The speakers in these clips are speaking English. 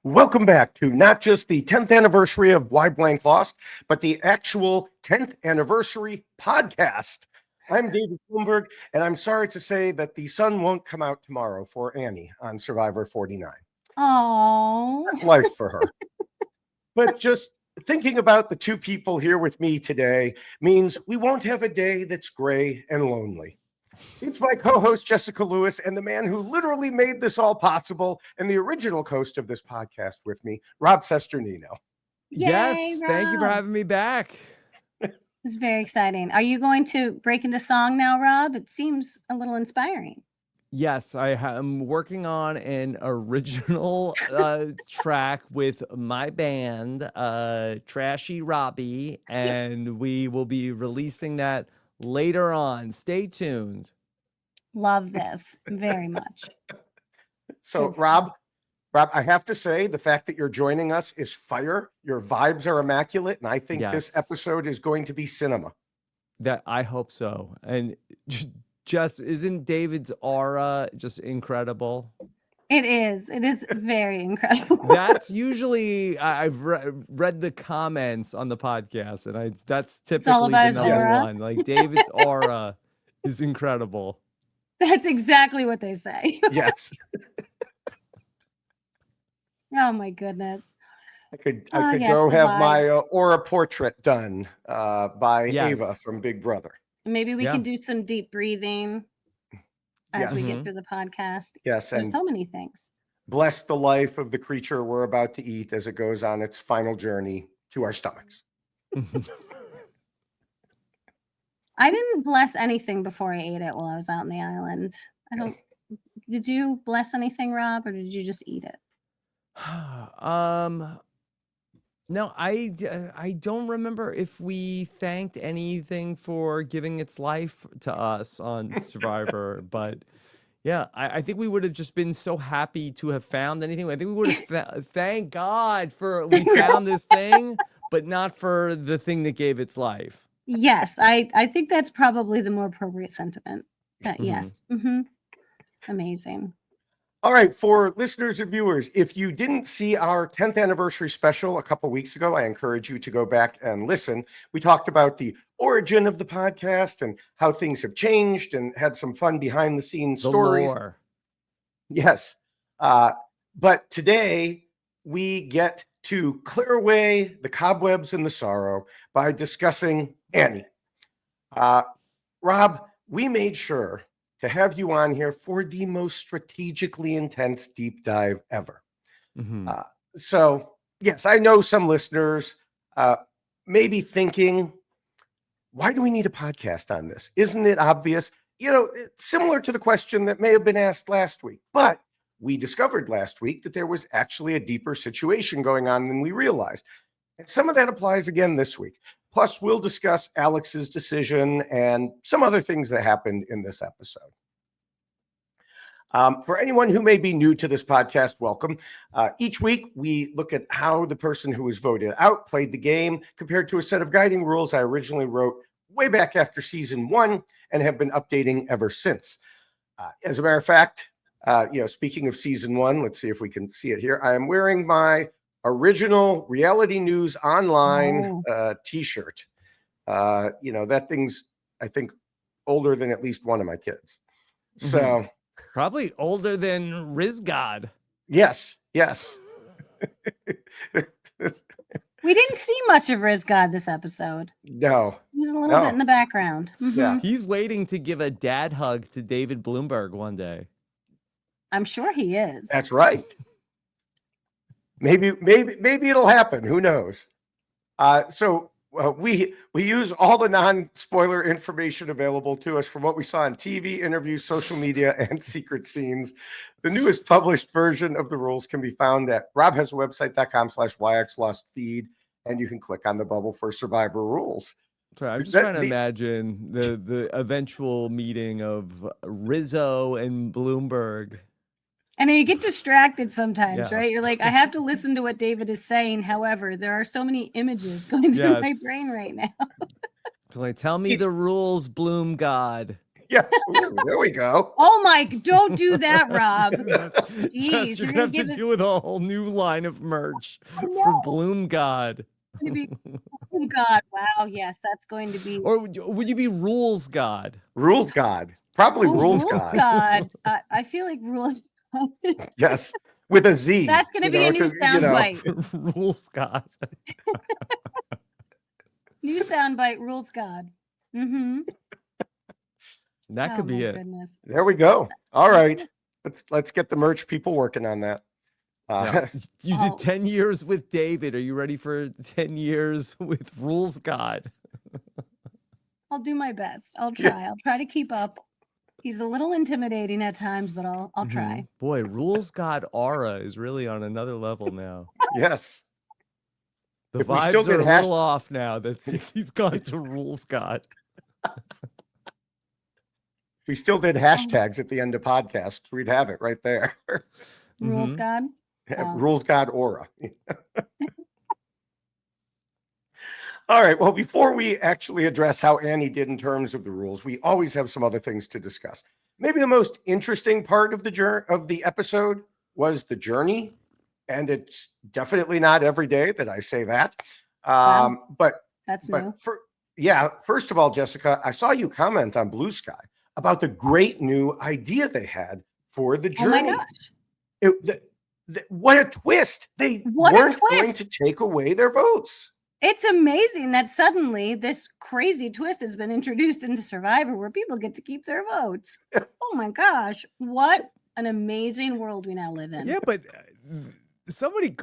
Welcome back to not just the 10th anniversary of Why Blank Lost, but the actual 10th anniversary podcast. I'm David Bloomberg, and I'm sorry to say that the sun won't come out tomorrow for Annie on Survivor 49. Oh, That's life for her. But just thinking about the two people here with me today means we won't have a day that's gray and lonely. It's my co-host, Jessica Lewis, and the man who literally made this all possible and the original host of this podcast with me, Rob Cesternino. yay, Thank you for Rob. having me back. It's very exciting. Are you going to break into song now, Rob? It seems a little inspiring. Yes, I'm working on an original track with my band, Trashy Robbie, and we will be releasing that later on. Stay tuned. Love this very much. So, Good Rob, I have to say the fact that you're joining us is fire. Your vibes are immaculate, and I think this Yes. episode is going to be cinema. That I hope so. And just isn't David's aura just incredible? It is. It is very incredible. That's usually I've read the comments on the podcast, and that's all typically about the his number aura. one. Like David's aura is incredible. That's exactly what they say. Yes, Oh my goodness. I could yes, go the have my vibes. aura portrait done by Yes. Ava from Big Brother. Maybe we Yeah. can do some deep breathing as we Yes. get through the podcast. Yes, There's and so many things. bless the life of the creature we're about to eat as it goes on its final journey to our stomachs. I didn't bless anything before I ate it while I was out on the island. Did you bless anything, Rob, or did you just eat it? No, I don't remember if we thanked anything for giving its life to us on Survivor, but yeah, I think we would have just been so happy to have found anything. I think we would have thank God for we found this thing, but not for the thing that gave its life. Yes, I think that's probably the more appropriate sentiment. Mhm. Yes. Amazing. All right, for listeners and viewers, if you didn't see our 10th anniversary special a couple weeks ago, I encourage you to go back and listen. We talked about the origin of the podcast and how things have changed and had some fun behind the scenes The stories. lore. Yes. But today we get to clear away the cobwebs and the sorrow by discussing Annie. Rob, we made sure to have you on here for the most strategically intense deep dive ever. Mhm. So, yes, I know some listeners may be thinking, why do we need a podcast on this? Isn't it obvious? You know, it's similar to the question that may have been asked last week, but we discovered last week that there was actually a deeper situation going on than we realized. And some of that applies again this week. Plus, we'll discuss Alex's decision and some other things that happened in this episode. For anyone who may be new to this podcast, welcome. Each week, we look at how the person who was voted out played the game compared to a set of guiding rules I originally wrote way back after season 1 and have been updating ever since. As a matter of fact, speaking of season 1, let's see if we can see it here. I am wearing my original Reality News Online t-shirt. That thing's, I think, older than at least one of my kids. So Probably older than Rizgod. yes. We didn't see much of Rizgod this episode. No. He was a little bit in the background. Yeah. He's waiting to give a dad hug to David Bloomberg one day. I'm sure he is. That's right. Maybe it'll happen. Who knows? So we use all the non-spoiler information available to us from what we saw on TV, interviews, social media, and secret scenes. The newest published version of the rules can be found at robhasawebsite.com/yxlostfeed, and you can click on the bubble for Survivor rules. Sorry, I'm just trying to imagine the eventual meeting of Rizzo and Bloomberg. And then you get distracted sometimes, Yeah. right? You're like, I have to listen to what David is saying. However, there are so many images going through my Yes. brain right now. Like, tell me the rules, Bloom God. Yeah. Ooh, there we go. Oh my, don't do that, Rob. Jess, you're you're gonna have gonna to give do with a whole new line of merch I for know. Bloom God. Gonna be, oh God, wow, yes, that's going to be Or would you be Rules God? Rules God. Probably Rules Rules God. God. I feel like Rules Yes. With a Z. That's gonna be a new soundbite. Rules God. New soundbite, Rules God. Mm-hmm. That Oh could my be it. goodness. There we go. All That's right. Let's get the merch people working on that. Yeah. You Oh. did 10 years with David. Are you ready for 10 years with Rules God? I'll do my best. I'll Yeah. try. I'll try to keep up. He's a little intimidating at times, but I'll try. Mhm. Boy, Rules God aura is really on another level now. Yes. The If we still vibes are did a little off now that since he's gone to Rules God. We still did hashtags at the end of podcasts, we'd have it right there. Rules Mhm. God. Oh. Rules God aura. All right. Well, before we actually address how Annie did in terms of the rules, we always have some other things to discuss. Maybe the most interesting part of the episode was the journey, and it's definitely not every day that I say that. Wow. But That's new. first of all, Jessica, I saw you comment on Blue Sky about the great new idea they had for the Oh my journey. gosh. What a twist! They What a weren't going twist. to take away their votes. It's amazing that suddenly this crazy twist has been introduced into Survivor where people get to keep their votes. Oh my gosh. What an amazing world we now live in. Yeah, but somebody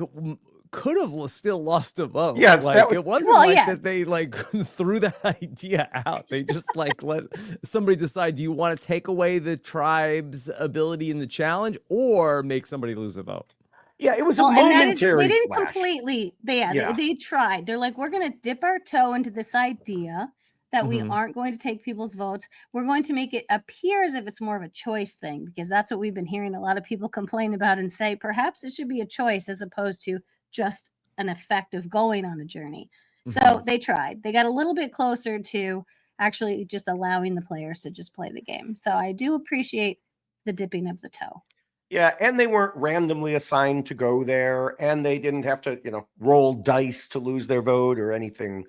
could have still lost a vote. Yes, like that was- it wasn't Well, like yeah. that they like threw that idea out. They just like let somebody decide, do you want to take away the tribe's ability in the challenge or make somebody lose a vote? Yeah, it was a Well, and that is, momentary they didn't flash. completely, Yeah. they tried. They're like, we're going to dip our toe into this idea that we Mhm. aren't going to take people's votes. We're going to make it appear as if it's more of a choice thing, because that's what we've been hearing a lot of people complain about and say, perhaps it should be a choice as opposed to just an effect of going on a journey. So Mhm. they tried. They got a little bit closer to actually just allowing the players to just play the game. So I do appreciate the dipping of the toe. Yeah, and they weren't randomly assigned to go there, and they didn't have to, roll dice to lose their vote or anything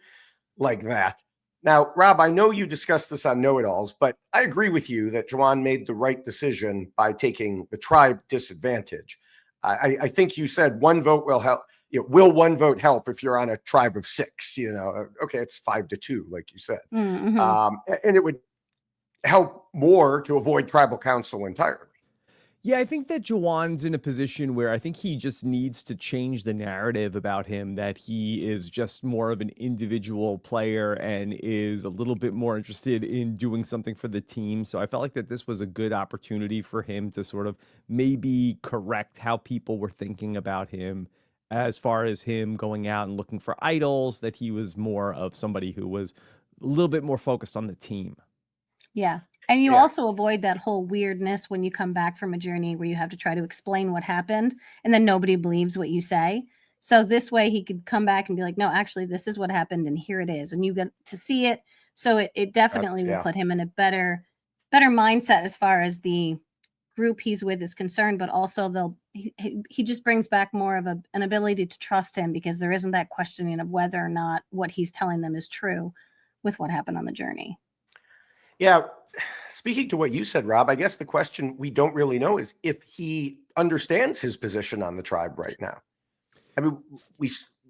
like that. Now, Rob, I know you discussed this on Know It Alls, but I agree with you that Juwan made the right decision by taking the tribe disadvantage. I think you said one vote will help. Will one vote help if you're on a tribe of 6? Okay, it's 5-2, like you said, Mm-hmm. and it would help more to avoid tribal council entirely. Yeah, I think that Juwan's in a position where I think he just needs to change the narrative about him, that he is just more of an individual player and is a little bit more interested in doing something for the team. So I felt like that this was a good opportunity for him to sort of maybe correct how people were thinking about him as far as him going out and looking for idols, that he was more of somebody who was a little bit more focused on the team. Yeah. And you Yeah. also avoid that whole weirdness when you come back from a journey where you have to try to explain what happened and then nobody believes what you say. So this way he could come back and be like, no, actually, this is what happened and here it is. And you get to see it. So it definitely will put him in a better mindset as far as the group he's with is concerned, but also he just brings back more of an ability to trust him because there isn't that questioning of whether or not what he's telling them is true with what happened on the journey. Yeah. Speaking to what you said, Rob, I guess the question we don't really know is if he understands his position on the tribe right now. I mean, we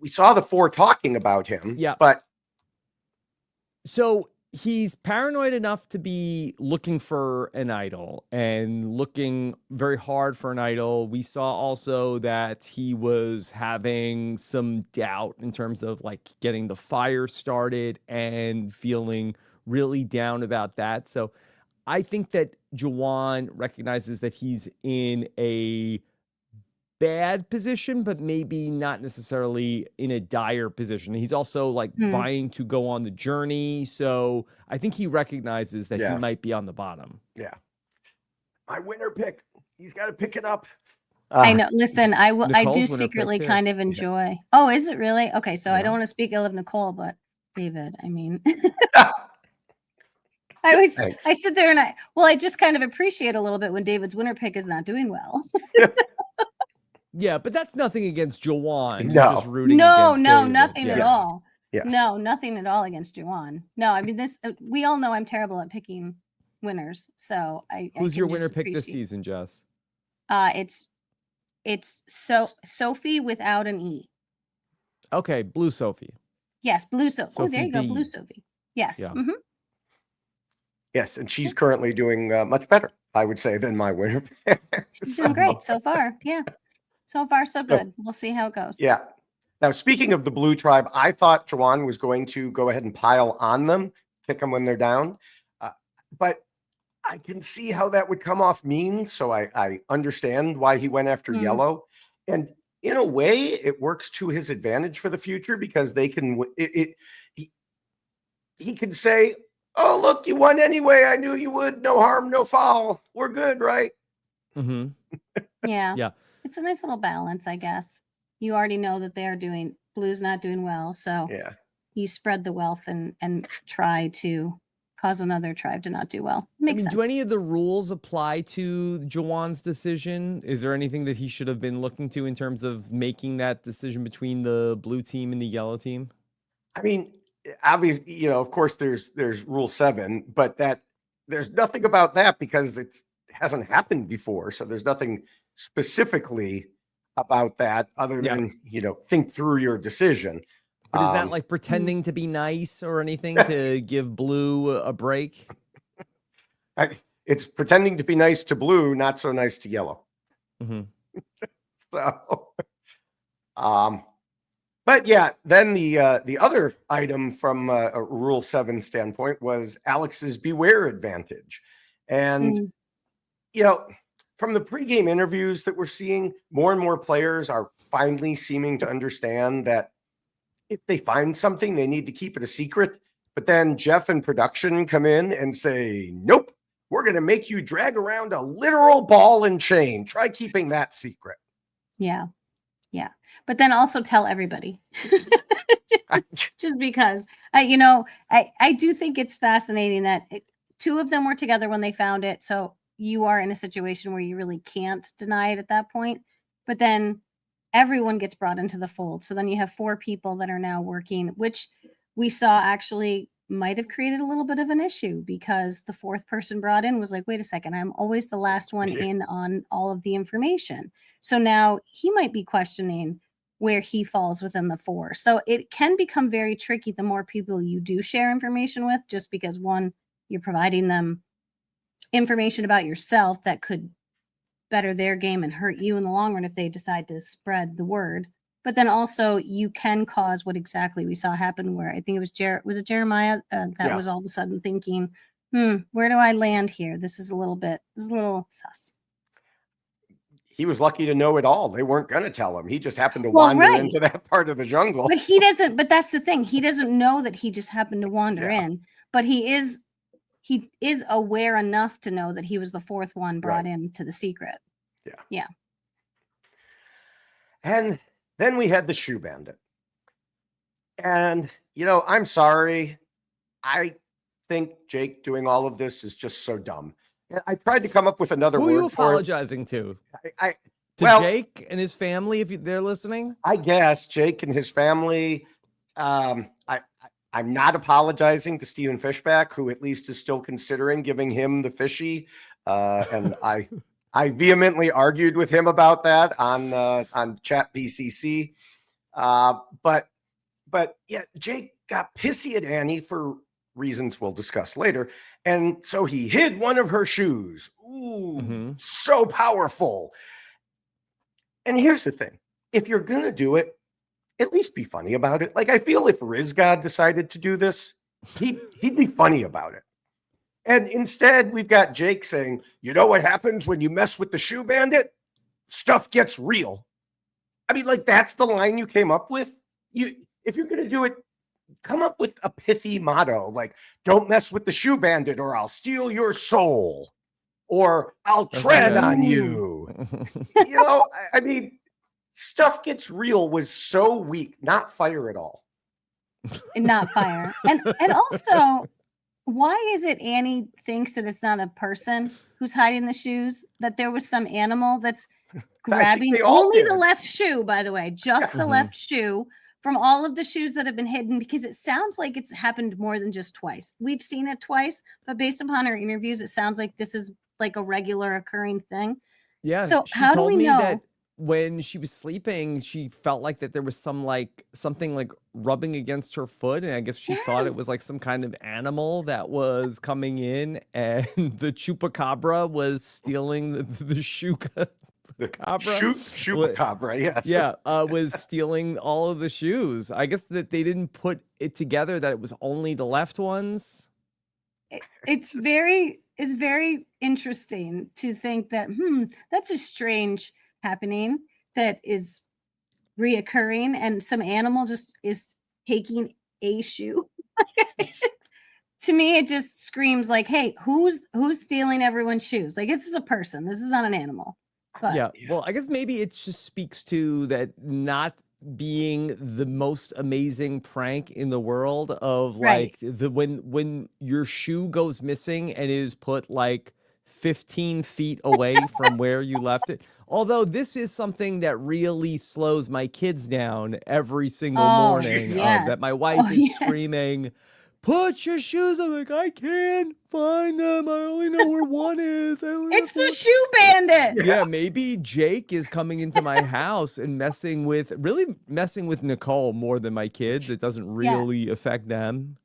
saw the 4 talking about him. Yeah. But so he's paranoid enough to be looking for an idol and looking very hard for an idol. We saw also that he was having some doubt in terms of like getting the fire started and feeling really down about that. So I think that Juwan recognizes that he's in a bad position, but maybe not necessarily in a dire position. He's also like vying to go on the journey. So I think he recognizes that he might be on the bottom. Yeah. My winner pick. He's got to pick it up. I know. Listen, I do Nicole's winner secretly pick, too. kind of enjoy. Oh, is it really? Okay, so I Yeah. don't want to speak ill of Nicole, but David, I mean, Thanks. I sit there and I just kind of appreciate a little bit when David's winner pick is not doing well. Yeah, but that's nothing against Jawan. No. You're just rooting No, against no, David. nothing Yeah. at Yes. all. Yes. No, nothing at all against Juwan. No, I mean we all know I'm terrible at picking winners. So Who's I your can winner just pick this appreciate- season, Jess? It's Sophie without an E. Okay, Blue Sophie. Yes, Blue Sophie. Oh, there Sophie you go, B. Blue Sophie. Yes. Yeah. Mhm. Yes, and she's currently doing much better, I would say, than my winner. She's doing great so far. Yeah. So far, so good. We'll see how it goes. Yeah. Now, speaking of the Blue Tribe, I thought Jawan was going to go ahead and pile on them, pick them when they're down. But I can see how that would come off mean. So I understand why he went after yellow. And in a way, it works to his advantage for the future because they can, he can say, oh, look, you won anyway. I knew you would. No harm, no foul. We're good, right? Mm-hmm. Yeah. Yeah. It's a nice little balance, I guess. You already know that Blue's not doing well. So Yeah. you spread the wealth and try to cause another tribe to not do well. Makes sense. Do any of the rules apply to Jawan's decision? Is there anything that he should have been looking to in terms of making that decision between the blue team and the yellow team? I mean, obviously, of course there's rule 7, but there's nothing about that because it hasn't happened before. So there's nothing specifically about that other than, think through your decision. But is that like pretending to be nice or anything to give Blue a break? It's pretending to be nice to Blue, not so nice to yellow. Mm-hmm. So, but yeah, then the other item from a Rule 7 standpoint was Alex's beware advantage. And, from the pregame interviews that we're seeing, more and more players are finally seeming to understand that if they find something, they need to keep it a secret. But then Jeff and production come in and say, nope, we're going to make you drag around a literal ball and chain. Try keeping that secret. Yeah. Yeah. But then also tell everybody. Just because I do think it's fascinating that 2 of them were together when they found it. So you are in a situation where you really can't deny it at that point. But then everyone gets brought into the fold. So then you have 4 people that are now working, which we saw actually might have created a little bit of an issue because the 4th person brought in was like, wait a second, I'm always the last one in on all of the information. So now he might be questioning where he falls within the 4. So it can become very tricky the more people you do share information with, just because one, you're providing them information about yourself that could better their game and hurt you in the long run if they decide to spread the word. But then also you can cause what exactly we saw happen where I think it was Jeremiah that was all of a sudden thinking, where do I land here? This is a little sus. He was lucky to know it all. They weren't going to tell him. He just happened to wander into that part of the jungle. But that's the thing. He doesn't know that he just happened to wander in, but he is aware enough to know that he was the 4th one brought into the secret. Yeah. And then we had the shoe bandit. And, I'm sorry. I think Jake doing all of this is just so dumb. I tried to come up with another word. Who are you apologizing to? Jake and his family, if they're listening? I guess Jake and his family. I'm not apologizing to Stephen Fishback, who at least is still considering giving him the fishy. And I vehemently argued with him about that on Chat BCC. But yeah, Jake got pissy at Annie for reasons we'll discuss later. And so he hid one of her shoes. Ooh, so powerful. And here's the thing. If you're going to do it, at least be funny about it. Like, I feel if Rizgod decided to do this, he'd be funny about it. And instead, we've got Jake saying, you know what happens when you mess with the shoe bandit? Stuff gets real. I mean, like, that's the line you came up with. If you're going to do it, come up with a pithy motto, like, don't mess with the shoe bandit or I'll steal your soul, or I'll tread on you. I mean, stuff gets real was so weak, not fire at all. And not fire. And also, Why is it Annie thinks that it's not a person who's hiding the shoes, that there was some animal that's I think grabbing they all only the did. left shoe, by the way, just the Mhm. left shoe from all of the shoes that have been hidden? Because it sounds like it's happened more than just twice. We've seen it twice, but based upon her interviews, it sounds like this is like a regular occurring thing. Yeah, So she how do told we me that know? when she was sleeping, she felt like that there was something like rubbing against her foot, and I guess she thought it Yes. was like some kind of animal that was coming in, and the chupacabra was stealing the The cabra. chupacabra, yes. Yeah, was stealing all of the shoes. I guess that they didn't put it together that it was only the left ones. It's very interesting to think that, that's a strange happening that is reoccurring, and some animal just is taking a shoe. To me, it just screams like, "Hey, who's stealing everyone's shoes?" Like, this is a person. This is not an animal. But Yeah, Yeah. well, I guess maybe it just speaks to that not being the most amazing prank in the world of right. like the when your shoe goes missing and is put like 15 feet away from where you left it. Although this is something that really slows my kids down every single Oh, morning, that my yes. wife Oh, is yeah. screaming, "Put your shoes." I'm like, I can't find them. I only know where one is. I only have It's to the look. shoe bandit. Yeah. Yeah, maybe Jake is coming into my house and really messing with Nicole more than my kids. It doesn't Yeah. really affect them.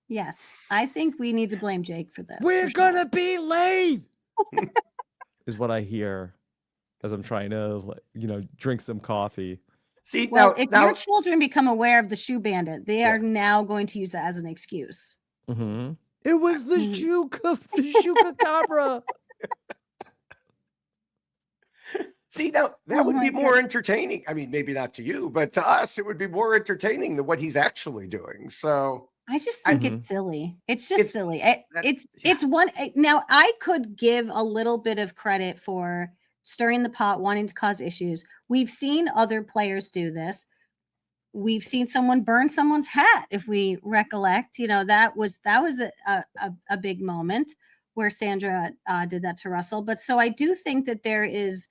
Yes. I think we need to blame Jake for this, We're for sure. gonna be late, is what I hear as I'm trying to, drink some coffee. See, Well, now, if your now, children become aware of the shoe bandit, they yeah. are now going to use that as an excuse. Hmm. It was the Mhm. chupacabra. See, now that Oh would be my more goodness. entertaining. I mean, maybe not to you, but to us, it would be more entertaining than what he's actually doing. So, I just I, think Hmm. it's silly. It's just it's silly. that, It's yeah, it's one now I could give a little bit of credit for stirring the pot, wanting to cause issues. We've seen other players do this. We've seen someone burn someone's hat, if we recollect. That was a big moment where Sandra did that to Russell. But so I do think that there is,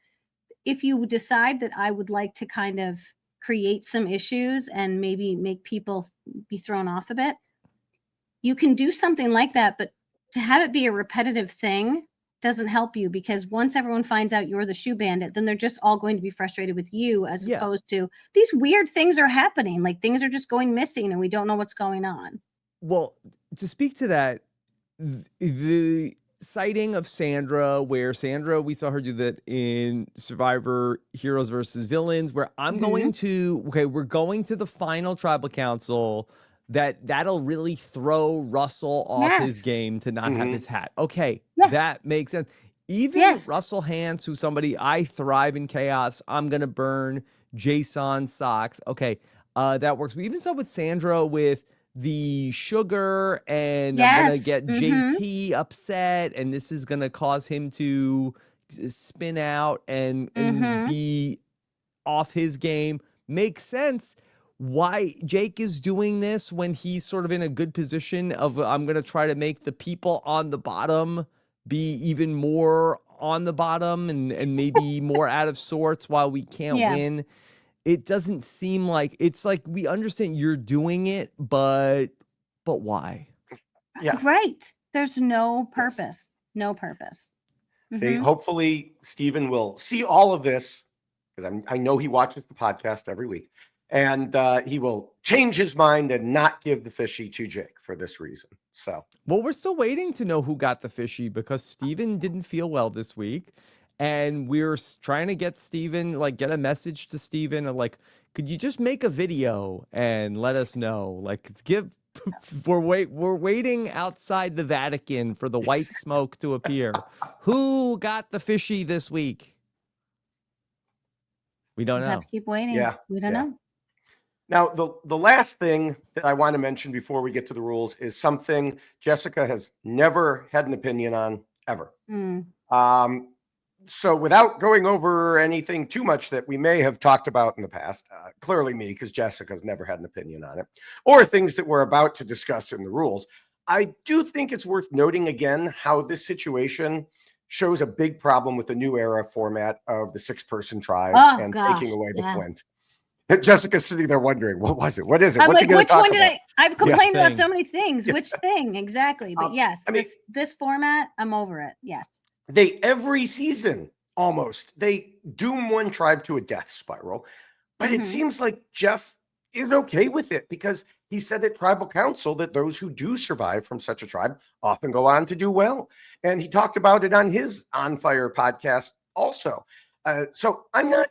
if you decide that I would like to kind of create some issues and maybe make people be thrown off a bit, you can do something like that, but to have it be a repetitive thing doesn't help you, because once everyone finds out you're the shoe bandit, then they're just all going to be frustrated with you, as Yeah. opposed to these weird things are happening. Like, things are just going missing and we don't know what's going on. Well, to speak to that, the sighting of Sandra, where Sandra, we saw her do that in Survivor Heroes versus Villains, where we're going to the final tribal council, that'll really throw Russell off his Yes. game to not have mhm. his hat. Okay, Yeah. that makes sense. Even Yes. Russell Hantz, who's somebody, I thrive in chaos, I'm gonna burn Jason's socks. Okay, that works. We even saw with Sandra with the sugar, and I'm gonna Yes. get JT upset, and this is gonna cause him to spin out and Mm-hmm. be off his game. Makes sense why Jake is doing this when he's sort of in a good position of, I'm gonna try to make the people on the bottom be even more on the bottom, and maybe more out of sorts while we can't Yeah. win. It doesn't seem like, it's like, we understand you're doing it, but why? Yeah. Right. There's no Yes. purpose. No purpose. See, Mm-hmm. hopefully Stephen will see all of this, because I know he watches the podcast every week, and he will change his mind and not give the fishy to Jake for this reason. So, Well, we're still waiting to know who got the fishy, because Steven didn't feel well this week. And we're trying to get Steven, like, get a message to Steven, and like, could you just make a video and let us know? Like, we're waiting outside the Vatican for the white smoke to appear. Who got the fishy this week? We don't Just have know. to keep waiting. yeah. We don't Yeah. know. Now, the last thing that I want to mention before we get to the rules is something Jessica has never had an opinion on, ever. Mm. So without going over anything too much that we may have talked about in the past, clearly me, because Jessica's never had an opinion on it, or things that we're about to discuss in the rules, I do think it's worth noting again how this situation shows a big problem with the new era format of the 6-person tribes Oh and gosh, taking away the yes. flint. Jessica's sitting there wondering, what was it? What is it? I'm What's he like, going which to talk one did about? I've complained about thing. so many things. Yeah. Which thing exactly? But yes, I mean, this format, I'm over it. Yes. they every season almost they doom one tribe to a death spiral, but it Mhm. seems like Jeff is okay with it because he said at tribal council that those who do survive from such a tribe often go on to do well, and he talked about it on his On Fire podcast also. So I'm not.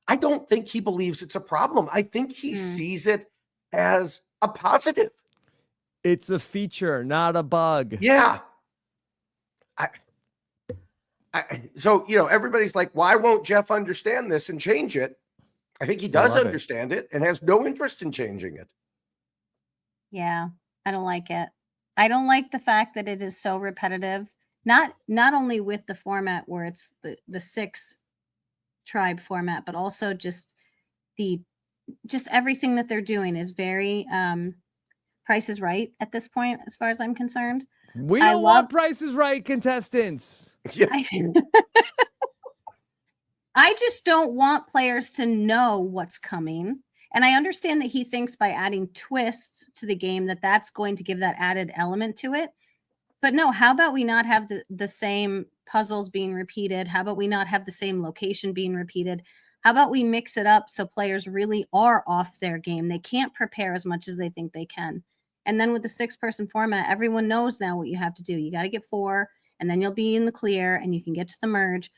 I don't think he believes it's a problem. I think he sees it as a positive. It's a feature, not a bug. Yeah. So, everybody's like, why won't Jeff understand this and change it? I think he does love it. understand it and has no interest in changing it. Yeah, I don't like it. I don't like the fact that it is so repetitive. Not only with the format where it's the 6 tribe format, but also just everything that they're doing is very Price is Right at this point, as far as I'm concerned. We I don't love- want Price is Right contestants. Yeah. I just don't want players to know what's coming. And I understand that he thinks by adding twists to the game that that's going to give that added element to it. But no, how about we not have the same puzzles being repeated? How about we not have the same location being repeated? How about we mix it up so players really are off their game? They can't prepare as much as they think they can. And then with the 6-person format, everyone knows now what you have to do. You got to get 4, and then you'll be in the clear and you can get to the merge.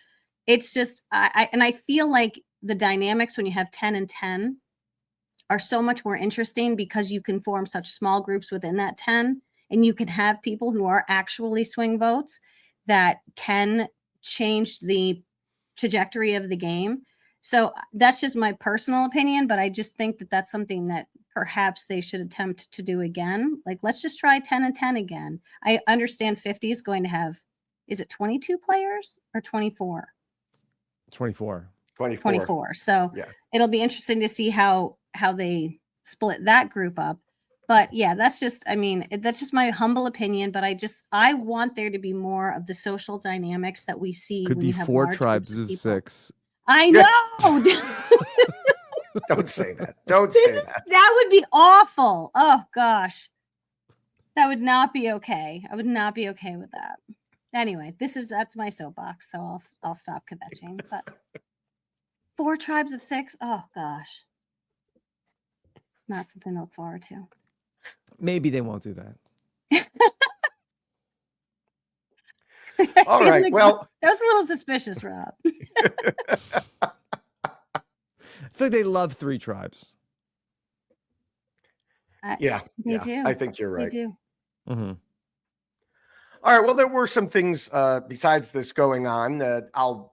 It's just, I feel like the dynamics when you have 10 and 10 are so much more interesting because you can form such small groups within that 10, and you can have people who are actually swing votes that can change the trajectory of the game. So that's just my personal opinion, but I just think that that's something that perhaps they should attempt to do again. Like, let's just try 10 and 10 again. I understand 50 is going to have, is it 22 players or 24? 24. 24. So Yeah. it'll be interesting to see how they split that group up. But yeah, that's just my humble opinion. But I want there to be more of the social dynamics that we see. Could when be you have 4 large tribes groups of people. 6. I Yeah. know. Don't say that. Don't say that. That would be awful. Oh gosh. That would not be okay. I would not be okay with that. Anyway, that's my soapbox, so I'll stop kvetching. But 4 tribes of 6, oh gosh. It's not something to look forward to. Maybe they won't do that. All feel right. like Well, that was a little suspicious, Rob. I feel like they love 3 tribes. yeah. They do. I think you're right. They do. Mm-hmm. All right. Well, there were some things besides this going on that I'll,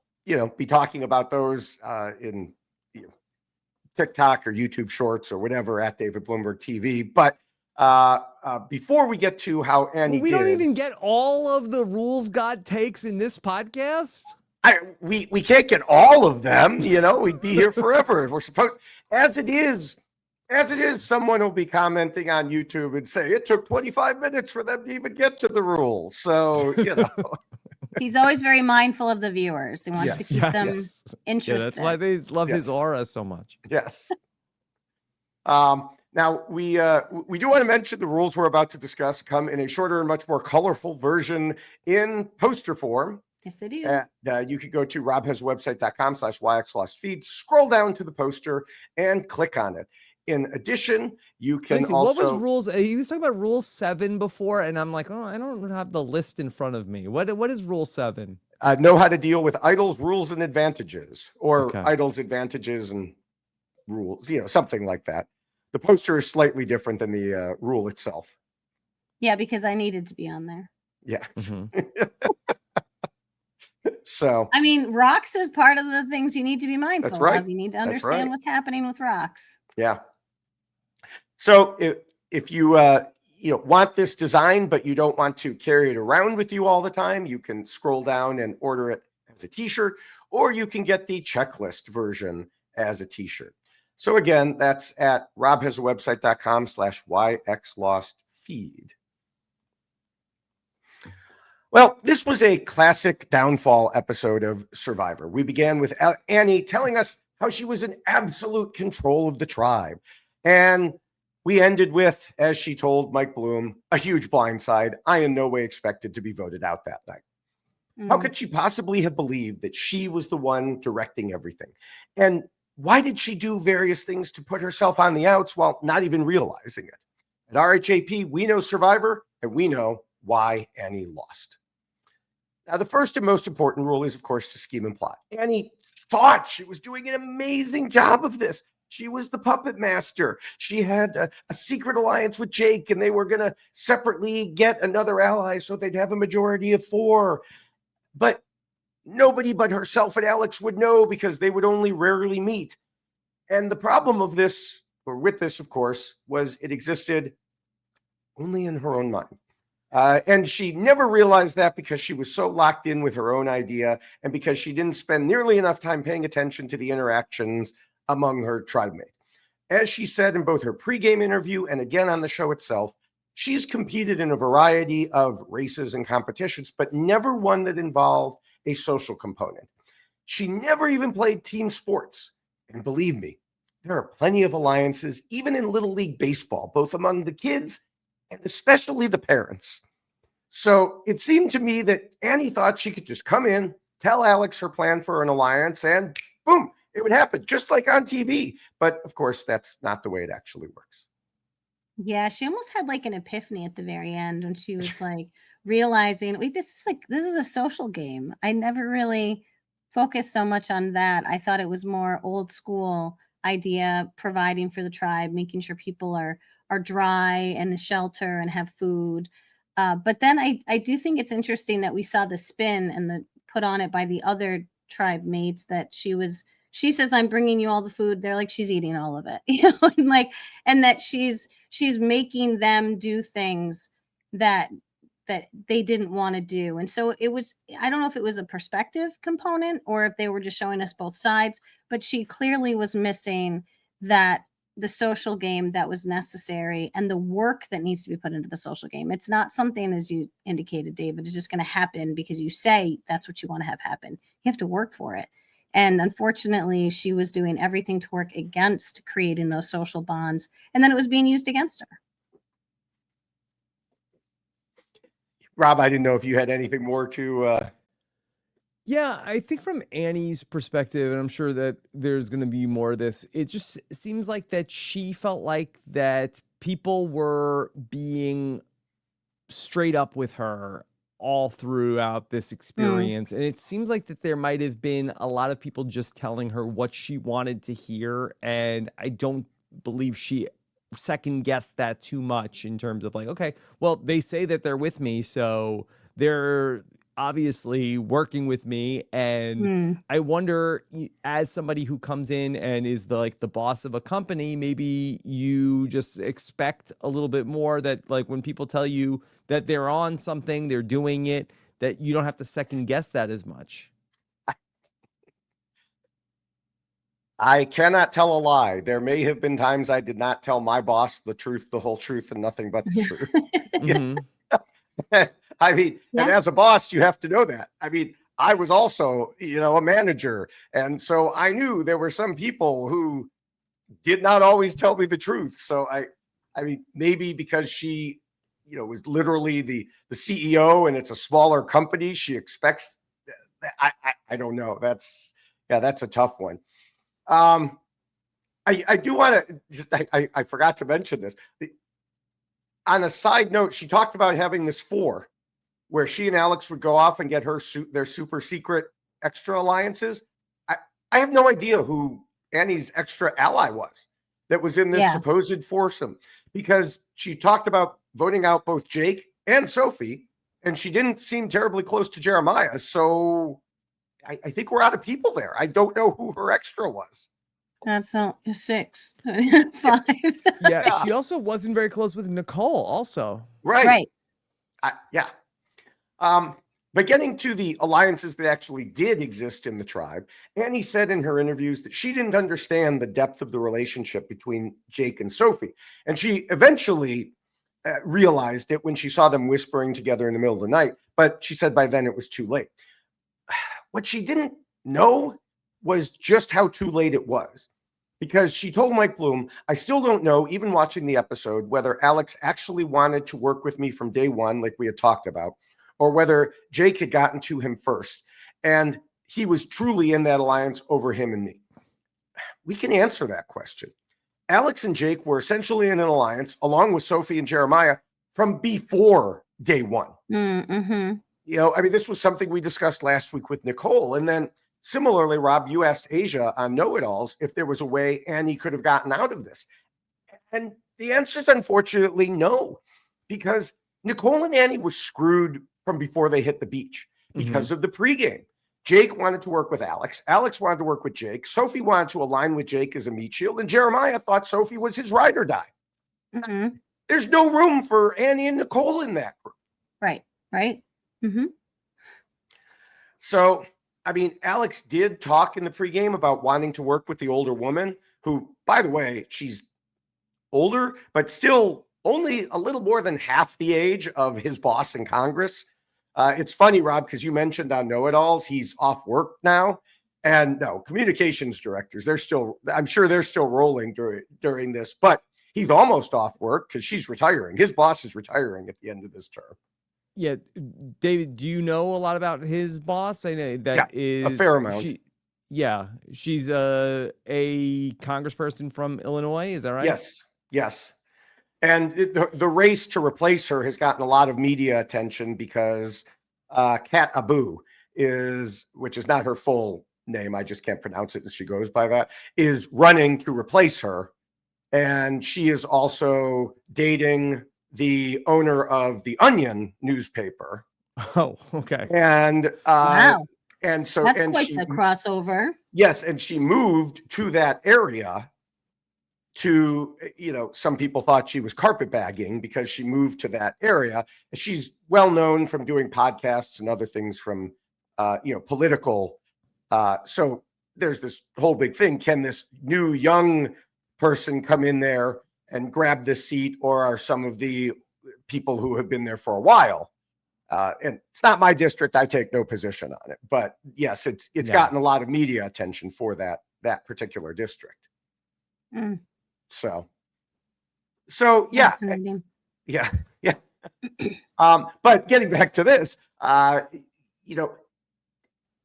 be talking about those in TikTok or YouTube Shorts or whatever at David Bloomberg TV. But before we get to how Annie We did, don't even get all of the rules God takes in this podcast. we can't get all of them. We'd be here forever. We're supposed, as it is, someone will be commenting on YouTube and say it took 25 minutes for them to even get to the rules. So, He's always very mindful of the viewers. He wants to keep them interested. Yeah, that's why they love his Yes. aura so much. Yes. Now we do want to mention the rules we're about to discuss come in a shorter and much more colorful version in poster form. Yes, they do. You could go to robhasawebsite.com/yxlostfeed, scroll down to the poster and click on it. In addition, you can Lacey, also. what was rules? He was talking about rule 7 before, and I'm like, oh, I don't have the list in front of me. What is rule 7? Know how to deal with idols, rules, and advantages, or Okay. idols, advantages, and rules, something like that. The poster is slightly different than the rule itself. Yeah, because I needed to be on there. Yes. Mm-hmm. So, I mean, rocks is part of the things you need to be mindful That's right. of. You need to That's understand right. what's happening with rocks. yeah. So if you want this design, but you don't want to carry it around with you all the time, you can scroll down and order it as a t-shirt, or you can get the checklist version as a t-shirt. So again, that's at robhasawebsite.com/yxlostfeed. Well, this was a classic downfall episode of Survivor. We began with Annie telling us how she was in absolute control of the tribe. And we ended with, as she told Mike Bloom, a huge blindside. I in no way expected to be voted out that night. How could she possibly have believed that she was the one directing everything? And why did she do various things to put herself on the outs while not even realizing it? At RHAP, we know Survivor, and we know why Annie lost. Now, the first and most important rule is, of course, to scheme and plot. Annie thought she was doing an amazing job of this. She was the puppet master. She had a secret alliance with Jake, and they were going to separately get another ally so they'd have a majority of 4. But nobody but herself and Alex would know because they would only rarely meet. And the problem of this, or with this, of course, was it existed only in her own mind. And she never realized that because she was so locked in with her own idea and because she didn't spend nearly enough time paying attention to the interactions among her tribe mates. As she said in both her pregame interview and again on the show itself, she's competed in a variety of races and competitions, but never one that involved a social component. She never even played team sports. And believe me, there are plenty of alliances, even in Little League Baseball, both among the kids and especially the parents. So it seemed to me that Annie thought she could just come in, tell Alex her plan for an alliance, and boom, it would happen, just like on TV. But of course, that's not the way it actually works. Yeah, she almost had like an epiphany at the very end when she was like realizing, wait, this is a social game. I never really focused so much on that. I thought it was more old school idea, providing for the tribe, making sure people are dry and shelter and have food. But then I do think it's interesting that we saw the spin and the put on it by the other tribe mates that she says, I'm bringing you all the food. They're like, she's eating all of it, and that she's making them do things that they didn't want to do. And so it was, I don't know if it was a perspective component or if they were just showing us both sides, but she clearly was missing that the social game that was necessary and the work that needs to be put into the social game. It's not something, as you indicated, David, is just going to happen because you say that's what you want to have happen. You have to work for it. And unfortunately, she was doing everything to work against creating those social bonds. And then it was being used against her. Rob, I didn't know if you had anything more to... Yeah, I think from Annie's perspective, and I'm sure that there's going to be more of this, it just seems like that she felt like that people were being straight up with her all throughout this experience. And it seems like that there might have been a lot of people just telling her what she wanted to hear. And I don't believe she second guessed that too much in terms of like, okay, well, they say that they're with me, so they're obviously working with me. And I wonder, as somebody who comes in and is the boss of a company, maybe you just expect a little bit more, that like when people tell you that they're on something, they're doing it, that you don't have to second guess that as much. I cannot tell a lie. There may have been times I did not tell my boss the truth, the whole truth, and nothing but the truth. I mean, and as a boss, you have to know that. I mean, I was also, a manager. And so I knew there were some people who did not always tell me the truth. So I mean, maybe because she, was literally the CEO and it's a smaller company, she expects that. I don't know. That's a tough one. I do want to just, I forgot to mention this. On a side note, she talked about having this 4 where she and Alex would go off and get their super secret extra alliances. I have no idea who Annie's extra ally was that was in this supposed foursome, because she talked about voting out both Jake and Sophie, and she didn't seem terribly close to Jeremiah. So I think we're out of people there. I don't know who her extra was. That's not 6, 5. Yeah, she also wasn't very close with Nicole also. Right. But getting to the alliances that actually did exist in the tribe, Annie said in her interviews that she didn't understand the depth of the relationship between Jake and Sophie. And she eventually realized it when she saw them whispering together in the middle of the night. but she said by then it was too late. What she didn't know was just how too late it was, because she told Mike Bloom, I still don't know, even watching the episode, whether Alex actually wanted to work with me from day one, like we had talked about, or whether Jake had gotten to him first. And he was truly in that alliance over him and me. We can answer that question. Alex and Jake were essentially in an alliance, along with Sophie and Jeremiah, from before day one. Mm-hmm. You know, I mean, this was something we discussed last week with Nicole. And then similarly, Rob, you asked Asia on Know-It-Alls if there was a way Annie could have gotten out of this. And the answer is unfortunately no, because Nicole and Annie were screwed from before they hit the beach because of the pregame. Jake wanted to work with Alex. Alex wanted to work with Jake. Sophie wanted to align with Jake as a meat shield. And Jeremiah thought Sophie was his ride or die. Mm-hmm. There's no room for Annie and Nicole in that group. Right. Mm-hmm. So, I mean, Alex did talk in the pregame about wanting to work with the older woman who, by the way, she's older, but still only a little more than half the age of his boss in Congress. It's funny, Rob, because you mentioned on Know-It-Alls, he's off work now. And no, communications directors, I'm sure they're still rolling during this, but he's almost off work because she's retiring. His boss is retiring at the end of this term. Yeah. David, do you know a lot about his boss? I know that is a fair amount. She's a congressperson from Illinois. Is that right? Yes. And the race to replace her has gotten a lot of media attention because Kat Abu which is not her full name, I just can't pronounce it, and she goes by that, is running to replace her. And she is also dating the owner of the Onion newspaper. Oh, okay. And Wow. And so That's and quite she the crossover. Yes, and she moved to that area to, some people thought she was carpetbagging because she moved to that area. She's well known from doing podcasts and other things from, political. So there's this whole big thing. Can this new young person come in there and grab this seat, or are some of the people who have been there for a while? And it's not my district. I take no position on it. But yes, it's gotten a lot of media attention for that particular district. Mm. So yeah. Fascinating. Yeah. But getting back to this,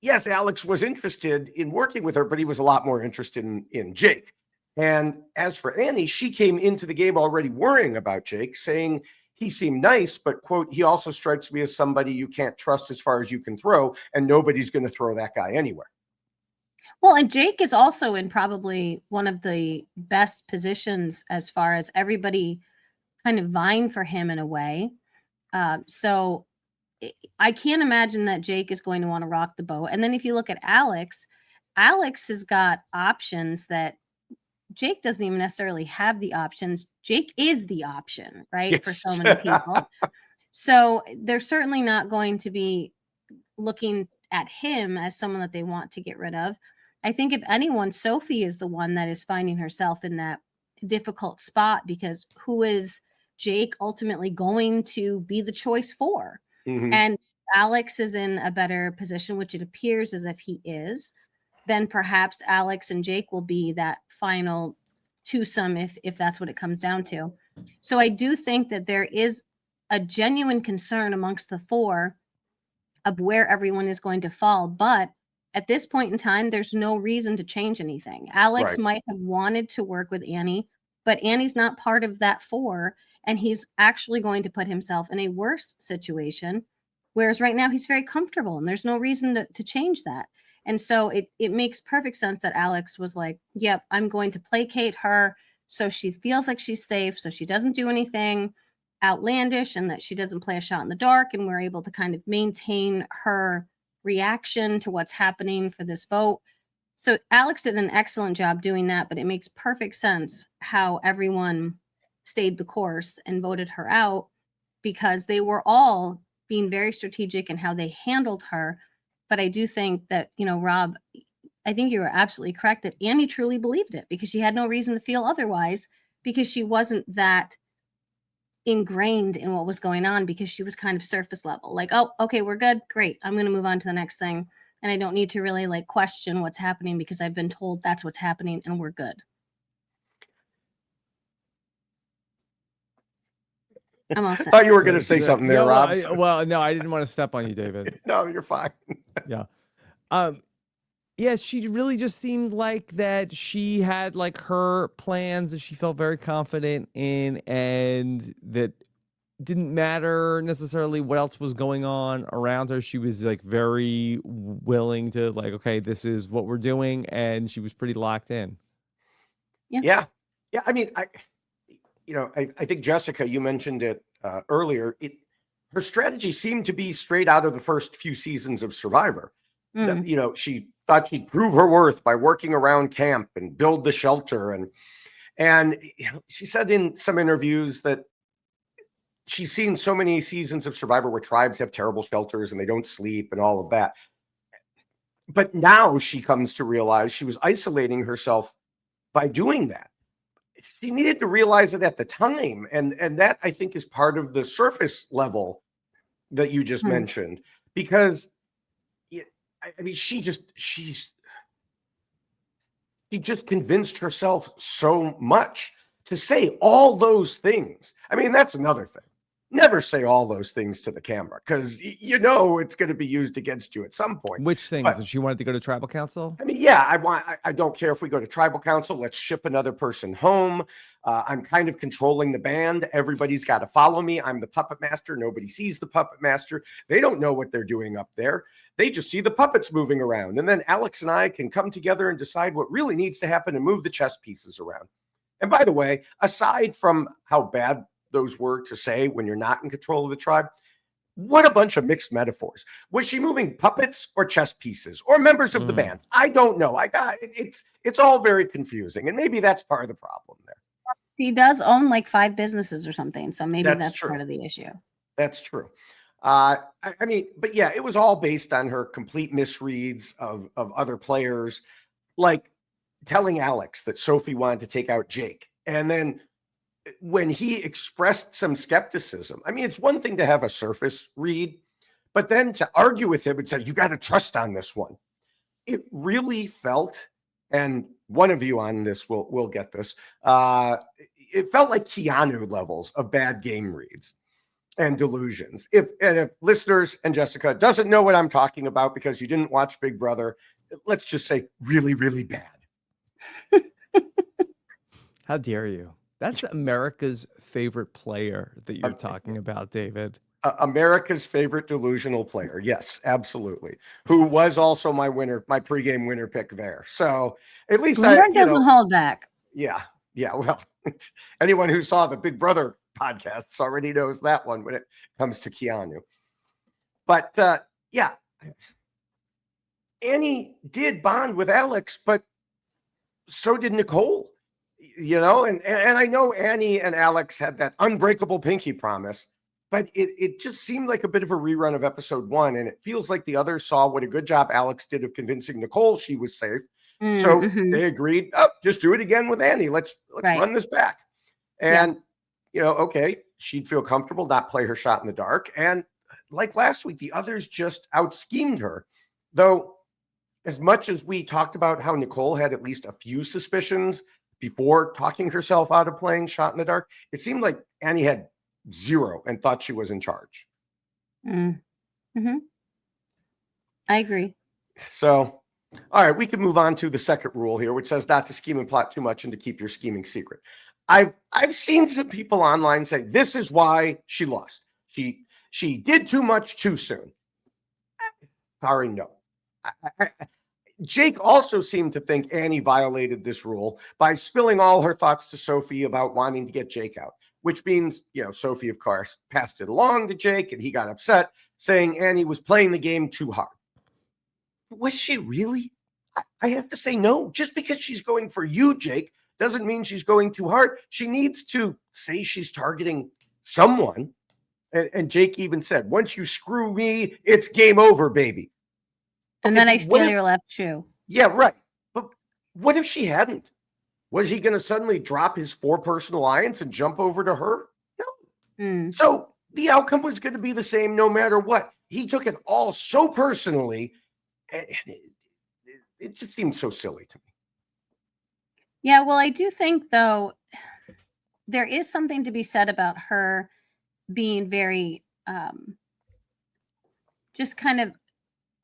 yes, Alex was interested in working with her, but he was a lot more interested in Jake. And as for Annie, she came into the game already worrying about Jake, saying he seemed nice, but, quote, he also strikes me as somebody you can't trust as far as you can throw, and nobody's going to throw that guy anywhere. Well, and Jake is also in probably one of the best positions as far as everybody kind of vying for him in a way. So I can't imagine that Jake is going to want to rock the boat. And then if you look at Alex has got options that Jake doesn't even necessarily have the options. Jake is the option, right? Yes. For so many people. So they're certainly not going to be looking at him as someone that they want to get rid of. I think if anyone, Sophie is the one that is finding herself in that difficult spot, because who is Jake ultimately going to be the choice for? Mm-hmm. And Alex is in a better position, which it appears as if he is. Then perhaps Alex and Jake will be that final twosome if that's what it comes down to. So I do think that there is a genuine concern amongst the four of where everyone is going to fall. But at this point in time, there's no reason to change anything. Alex Right. might have wanted to work with Annie, but Annie's not part of that four, and he's actually going to put himself in a worse situation. Whereas right now he's very comfortable, and there's no reason to change that. And so it makes perfect sense that Alex was like, yep, I'm going to placate her so she feels like she's safe, so she doesn't do anything outlandish, and that she doesn't play a shot in the dark, and we're able to kind of maintain her reaction to what's happening for this vote. So Alex did an excellent job doing that, but it makes perfect sense how everyone stayed the course and voted her out, because they were all being very strategic in how they handled her. But I do think that, Rob, I think you were absolutely correct that Annie truly believed it, because she had no reason to feel otherwise, because she wasn't that ingrained in what was going on because she was kind of surface level. Like, oh, okay, we're good. Great. I'm going to move on to the next thing. And I don't need to really like question what's happening because I've been told that's what's happening and we're good. I'm all I set. thought you were going to say something there, Yeah, Rob. well, no, I didn't want to step on you, David. No, you're fine. Yeah. Yeah, she really just seemed like that she had like her plans that she felt very confident in, and that didn't matter necessarily what else was going on around her. She was like very willing to like, okay, this is what we're doing, and she was pretty locked in. Yeah. I mean, I think Jessica, you mentioned it earlier. Her strategy seemed to be straight out of the first few seasons of Survivor. She thought she'd prove her worth by working around camp and build the shelter. And she said in some interviews that she's seen so many seasons of Survivor where tribes have terrible shelters and they don't sleep and all of that. But now she comes to realize she was isolating herself by doing that. She needed to realize it at the time. And that, I think, is part of the surface level that you just mentioned, because I mean, she just convinced herself so much to say all those things. I mean, that's another thing. Never say all those things to the camera, because it's going to be used against you at some point. Which things? Did she wanted to go to tribal council? I mean, yeah, I don't care if we go to tribal council. Let's ship another person home. I'm kind of controlling the band. Everybody's got to follow me. I'm the puppet master. Nobody sees the puppet master. They don't know what they're doing up there. They just see the puppets moving around. And then Alex and I can come together and decide what really needs to happen and move the chess pieces around. And by the way, aside from how bad those were to say when you're not in control of the tribe, what a bunch of mixed metaphors. Was she moving puppets or chess pieces or members of the band? I don't know. It's all very confusing. And maybe that's part of the problem there. He does own like 5 businesses or something. So maybe that's true. part of the issue. That's true. I mean, but yeah, it was all based on her complete misreads of other players, like telling Alex that Sophie wanted to take out Jake. And then when he expressed some skepticism, I mean, it's one thing to have a surface read, but then to argue with him and say, you got to trust on this one. It really felt, and one of you on this will get this, it felt like Keanu levels of bad game reads and delusions. If listeners and Jessica doesn't know what I'm talking about because you didn't watch Big Brother, let's just say really, really bad. How dare you? That's America's favorite player that you're talking about, David. America's favorite delusional player. Yes, absolutely. Who was also my pregame winner pick there. So at least Bloomberg doesn't hold back. Yeah. Well, anyone who saw the Big Brother podcasts already knows that one when it comes to Keanu. But yeah, Annie did bond with Alex, but so did Nicole. And I know Annie and Alex had that unbreakable pinky promise, but it just seemed like a bit of a rerun of episode 1. And it feels like the others saw what a good job Alex did of convincing Nicole she was safe. So they agreed, just do it again with Annie. Let's run this back. And, okay, she'd feel comfortable, not play her shot in the dark. And like last week, the others just out-schemed her. Though, as much as we talked about how Nicole had at least a few suspicions before talking herself out of playing shot in the dark, it seemed like Annie had 0 and thought she was in charge. I agree. So, all right, we can move on to the second rule here, which says not to scheme and plot too much and to keep your scheming secret. I've seen some people online say this is why she lost. She did too much too soon. Sorry, no. Jake also seemed to think Annie violated this rule by spilling all her thoughts to Sophie about wanting to get Jake out, which means, Sophie, of course, passed it along to Jake and he got upset, saying Annie was playing the game too hard. Was she really? I have to say no. Just because she's going for you, Jake, doesn't mean she's going too hard. She needs to say she's targeting someone. And Jake even said, once you screw me, it's game over, baby. And then I steal your left shoe. Yeah, right. But what if she hadn't? Was he going to suddenly drop his 4-person alliance and jump over to her? Mm. So the outcome was going to be the same no matter what. He took it all so personally. And it just seems so silly to me. Yeah, well, I do think, though, there is something to be said about her being very just kind of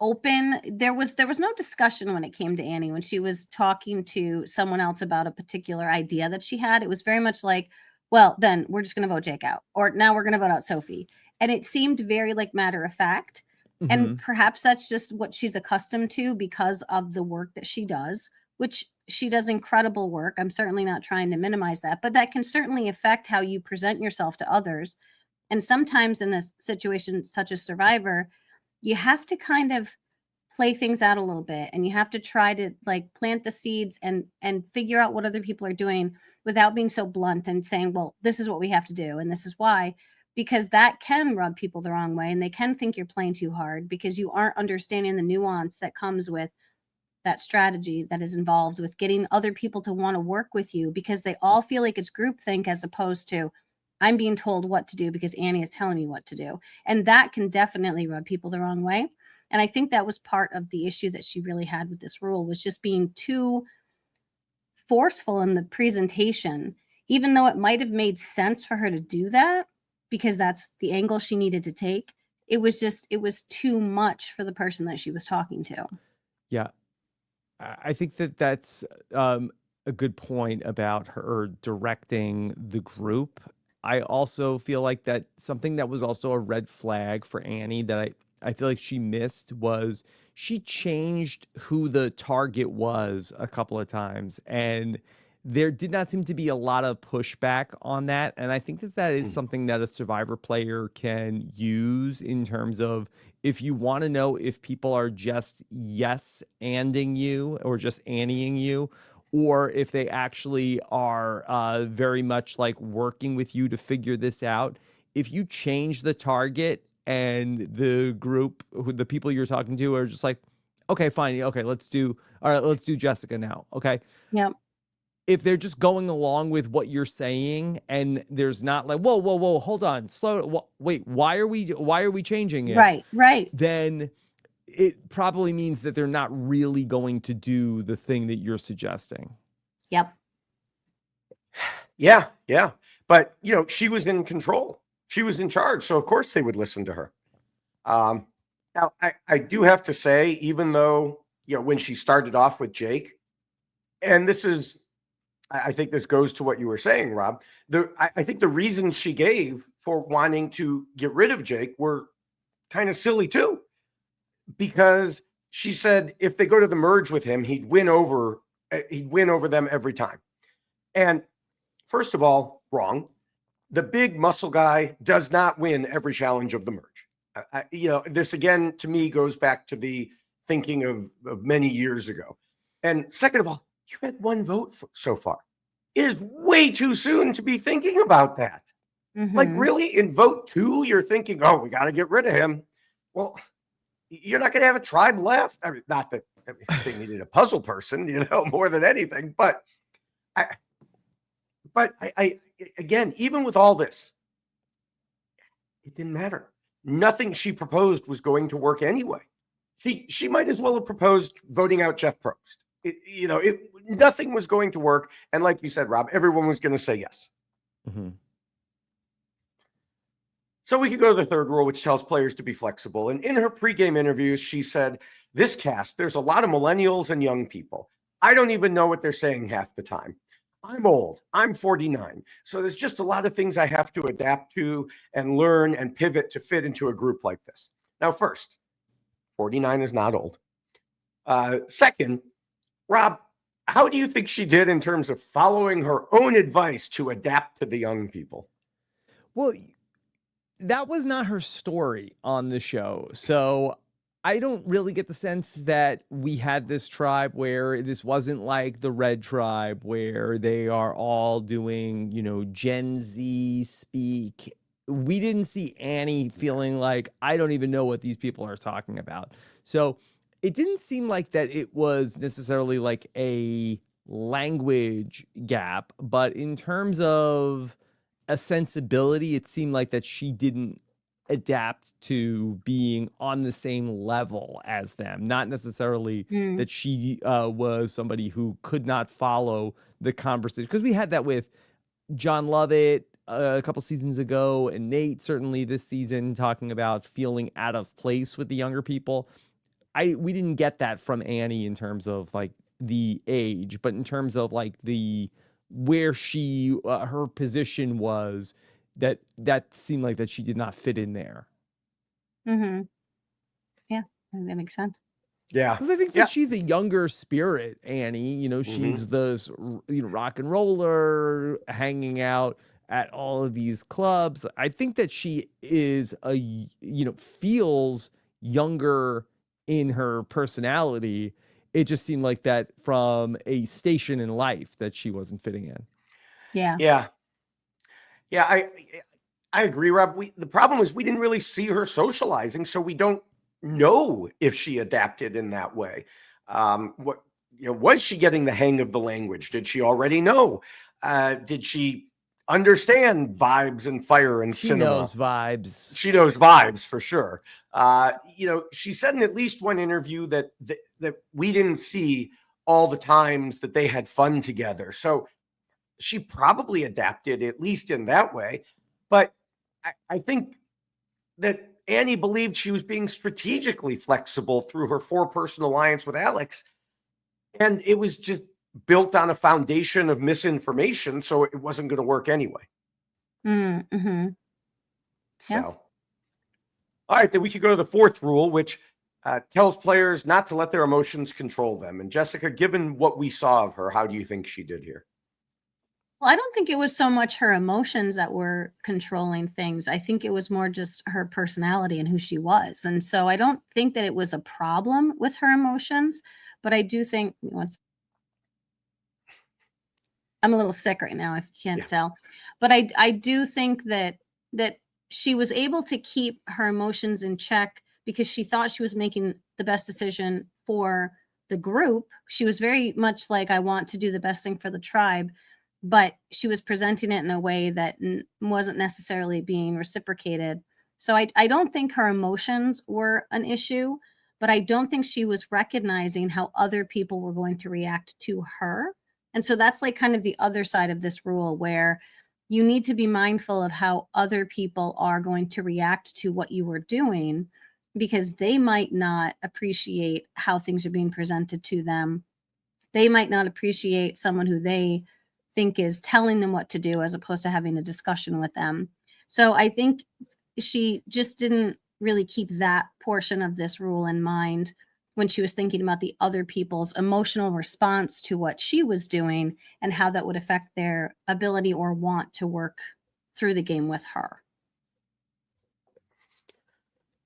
open. There was no discussion when it came to Annie when she was talking to someone else about a particular idea that she had. It was very much like, well, then we're just going to vote Jake out, or now we're going to vote out Sophie. And it seemed very like matter of fact. And perhaps that's just what she's accustomed to because of the work that she does, which she does incredible work. I'm certainly not trying to minimize that, but that can certainly affect how you present yourself to others. And sometimes in a situation such as Survivor, you have to kind of play things out a little bit, and you have to try to like plant the seeds and figure out what other people are doing without being so blunt and saying, well, this is what we have to do and this is why, because that can rub people the wrong way and they can think you're playing too hard because you aren't understanding the nuance that comes with that strategy that is involved with getting other people to want to work with you because they all feel like it's groupthink as opposed to I'm being told what to do because Annie is telling me what to do. And that can definitely rub people the wrong way. And I think that was part of the issue that she really had with this rule was just being too forceful in the presentation, even though it might have made sense for her to do that because that's the angle she needed to take. It was too much for the person that she was talking to. Yeah. I think that's a good point about her directing the group. I also feel like that something that was also a red flag for Annie that I feel like she missed was she changed who the target was a couple of times. And there did not seem to be a lot of pushback on that. And I think that is something that a Survivor player can use in terms of if you want to know if people are just yes-anding you or just Annieing you, or if they actually are very much like working with you to figure this out. If you change the target and the group, the people you're talking to are just like, okay, fine. Okay, let's do Jessica now. Okay. Yep. If they're just going along with what you're saying and there's not like, whoa, hold on, slow. Wait, why are we changing it? Right. Then it probably means that they're not really going to do the thing that you're suggesting. Yep. Yeah. But, she was in control. She was in charge. So, of course, they would listen to her. Now, I do have to say, even though, when she started off with Jake, and I think this goes to what you were saying, Rob, I think the reasons she gave for wanting to get rid of Jake were kind of silly, too, because she said if they go to the merge with him, he'd win over them every time. And first of all, wrong. The big muscle guy does not win every challenge of the merge. This again, to me, goes back to the thinking of many years ago. And second of all, you've had one vote so far. It is way too soon to be thinking about that. Like, really, in vote 2, you're thinking, oh, we got to get rid of him. Well, you're not going to have a tribe left. I mean, not that they needed a puzzle person, more than anything. But I again, even with all this, it didn't matter. Nothing she proposed was going to work anyway. She might as well have proposed voting out Jeff Probst. Nothing was going to work. And like you said, Rob, everyone was going to say yes. So we could go to the third rule, which tells players to be flexible. And in her pregame interviews, she said, this cast, there's a lot of millennials and young people. I don't even know what they're saying half the time. I'm old. I'm 49. So there's just a lot of things I have to adapt to and learn and pivot to fit into a group like this. Now, first, 49 is not old. Second, Rob, how do you think she did in terms of following her own advice to adapt to the young people? Well, that was not her story on the show. So I don't really get the sense that we had this tribe where this wasn't like the Red Tribe where they are all doing, Gen Z speak. We didn't see Annie feeling like, I don't even know what these people are talking about. So it didn't seem like that it was necessarily like a language gap, but in terms of a sensibility. It seemed like that she didn't adapt to being on the same level as them, not necessarily Mm. that she was somebody who could not follow the conversation, because we had that with John Lovett a couple seasons ago, and Nate certainly this season, talking about feeling out of place with the younger people. We didn't get that from Annie in terms of like the age, but in terms of like the where she her position was, that seemed like that she did not fit in there. Mm-hmm. Yeah, that makes sense. Yeah. Because I think Yeah. that she's a younger spirit, Annie. You know, she's the rock and roller, hanging out at all of these clubs. I think that she is feels younger in her personality. It just seemed like that from a station in life that she wasn't fitting in. Yeah. Yeah. Yeah. I agree, Rob. The problem is we didn't really see her socializing, so we don't know if she adapted in that way. Was she getting the hang of the language? Did she already know? Did she understand vibes and fire and She cinema? knows vibes. She knows vibes for sure. She said in at least one interview that we didn't see all the times that they had fun together. So she probably adapted, at least in that way. But I think that Annie believed she was being strategically flexible through her 4-person alliance with Alex. And it was just built on a foundation of misinformation. So it wasn't going to work anyway. Mm-hmm. So, Yeah. all right, then we could go to the 4th rule, which tells players not to let their emotions control them. And Jessica, given what we saw of her, how do you think she did here? Well, I don't think it was so much her emotions that were controlling things. I think it was more just her personality and who she was. And so I don't think that it was a problem with her emotions, but I do think I'm a little sick right now, if you can't tell. But I do think that she was able to keep her emotions in check because she thought she was making the best decision for the group. She was very much like, I want to do the best thing for the tribe, but she was presenting it in a way that wasn't necessarily being reciprocated. So I don't think her emotions were an issue, but I don't think she was recognizing how other people were going to react to her. And so that's like kind of the other side of this rule, where you need to be mindful of how other people are going to react to what you were doing, because they might not appreciate how things are being presented to them. They might not appreciate someone who they think is telling them what to do as opposed to having a discussion with them. So I think she just didn't really keep that portion of this rule in mind when she was thinking about the other people's emotional response to what she was doing and how that would affect their ability or want to work through the game with her.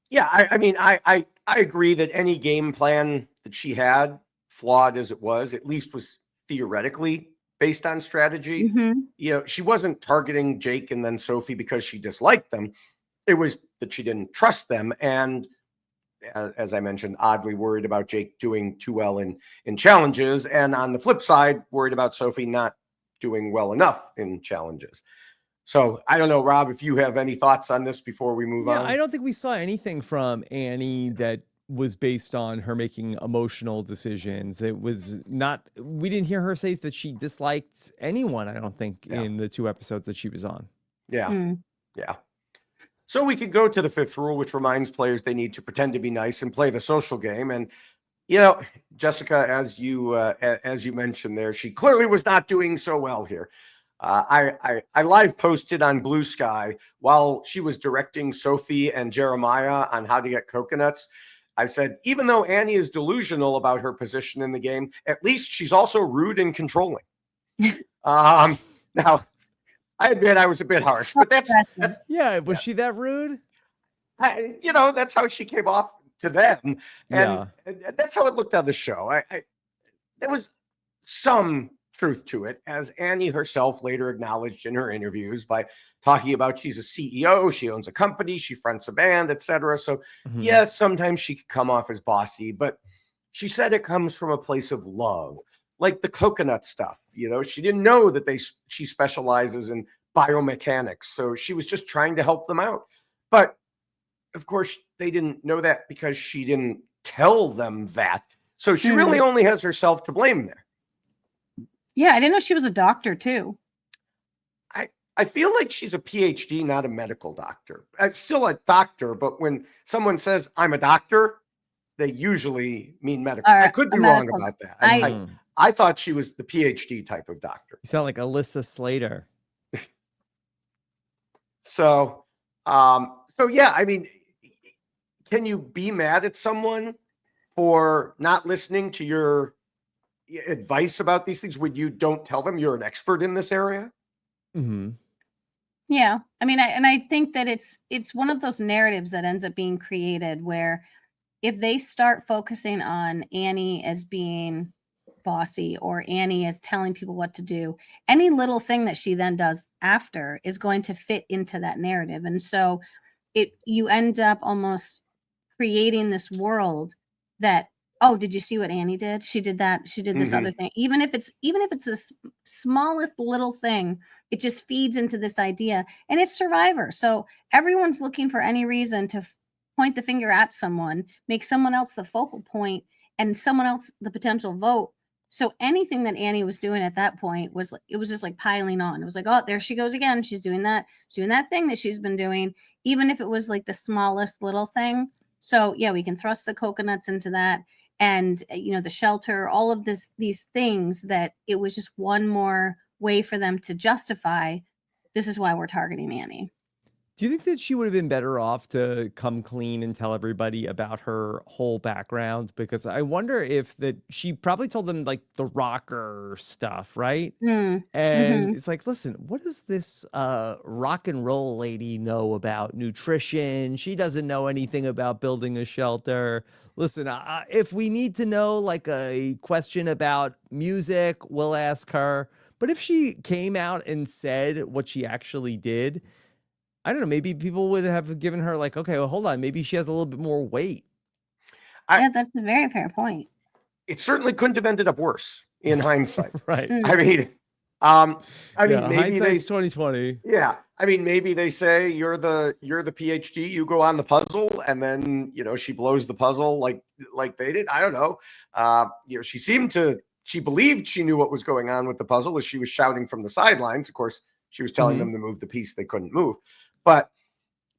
Yeah, I agree that any game plan that she had, flawed as it was, at least was theoretically based on strategy. Mm-hmm. She wasn't targeting Jake and then Sophie because she disliked them. It was that she didn't trust them. And as I mentioned, oddly worried about Jake doing too well in challenges. And on the flip side, worried about Sophie not doing well enough in challenges. So I don't know, Rob, if you have any thoughts on this before we move on. I don't think we saw anything from Annie that was based on her making emotional decisions. It was not, we didn't hear her say that she disliked anyone, I don't think, in the 2 episodes that she was on. Yeah. So we could go to the 5th rule, which reminds players they need to pretend to be nice and play the social game. And, Jessica, as you mentioned there, she clearly was not doing so well here. I live posted on Blue Sky while she was directing Sophie and Jeremiah on how to get coconuts. I said, even though Annie is delusional about her position in the game, at least she's also rude and controlling. Now, I admit I was a bit harsh, but that's was she that rude? That's how she came off to them, and that's how it looked on the show. There was some truth to it, as Annie herself later acknowledged in her interviews by talking about she's a CEO, she owns a company, she fronts a band, etc. So yes, sometimes she could come off as bossy, but she said it comes from a place of love, like the coconut stuff. She didn't know that she specializes in biomechanics. So she was just trying to help them out. But of course, they didn't know that because she didn't tell them that. So she really only has herself to blame there. Yeah, I didn't know she was a doctor too. I feel like she's a PhD, not a medical doctor. Still a doctor, but when someone says I'm a doctor, they usually mean medical. I could be wrong about that. I thought she was the PhD type of doctor. You sound like Alyssa Slater. So yeah, I mean, can you be mad at someone for not listening to your advice about these things when you don't tell them you're an expert in this area? Mm-hmm. Yeah. I mean, I think that it's one of those narratives that ends up being created where if they start focusing on Annie as being bossy or Annie as telling people what to do, any little thing that she then does after is going to fit into that narrative. And so you end up almost creating this world that, oh, did you see what Annie did? She did that. She did this other thing. Even if it's the smallest little thing, it just feeds into this idea. And it's Survivor. So everyone's looking for any reason to point the finger at someone, make someone else the focal point and someone else the potential vote. So anything that Annie was doing at that point was just like piling on. It was like, oh, there she goes again. She's doing that thing that she's been doing, even if it was like the smallest little thing. So yeah, we can thrust the coconuts into that. And the shelter, all of these things that it was just one more way for them to justify, this is why we're targeting Annie. Do you think that she would have been better off to come clean and tell everybody about her whole background? Because I wonder if that she probably told them like the rocker stuff, right? And it's like, listen, what does this rock and roll lady know about nutrition? She doesn't know anything about building a shelter. Listen, if we need to know like a question about music, we'll ask her. But if she came out and said what she actually did, I don't know, maybe people would have given her like, okay, well, hold on, maybe she has a little bit more weight. Yeah, that's a very fair point. It certainly couldn't have ended up worse in hindsight. Right. I mean, maybe hindsight's 2020. Yeah. I mean, maybe they say you're the PhD, you go on the puzzle, and then she blows the puzzle like they did. I don't know. She believed she knew what was going on with the puzzle as she was shouting from the sidelines. Of course, she was telling them to move the piece they couldn't move. But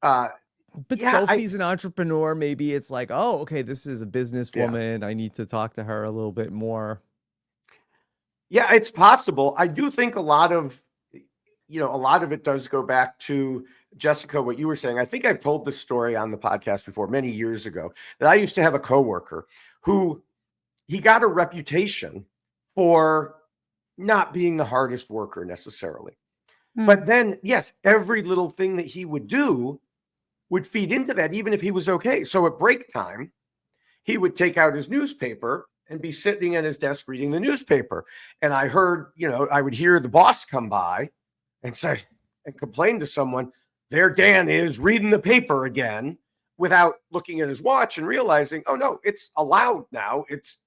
Sophie's an entrepreneur. Maybe it's like, oh, okay, this is a businesswoman. I need to talk to her a little bit more. Yeah, it's possible. I do think a lot of it does go back to Jessica, what you were saying. I think I've told this story on the podcast before many years ago that I used to have a coworker who he got a reputation for not being the hardest worker necessarily. But then, yes, every little thing that he would do would feed into that, even if he was okay. So at break time, he would take out his newspaper and be sitting at his desk reading the newspaper. And I heard, I would hear the boss come by and say and complain to someone, there Dan is reading the paper again, without looking at his watch and realizing, oh no, it's allowed now. It's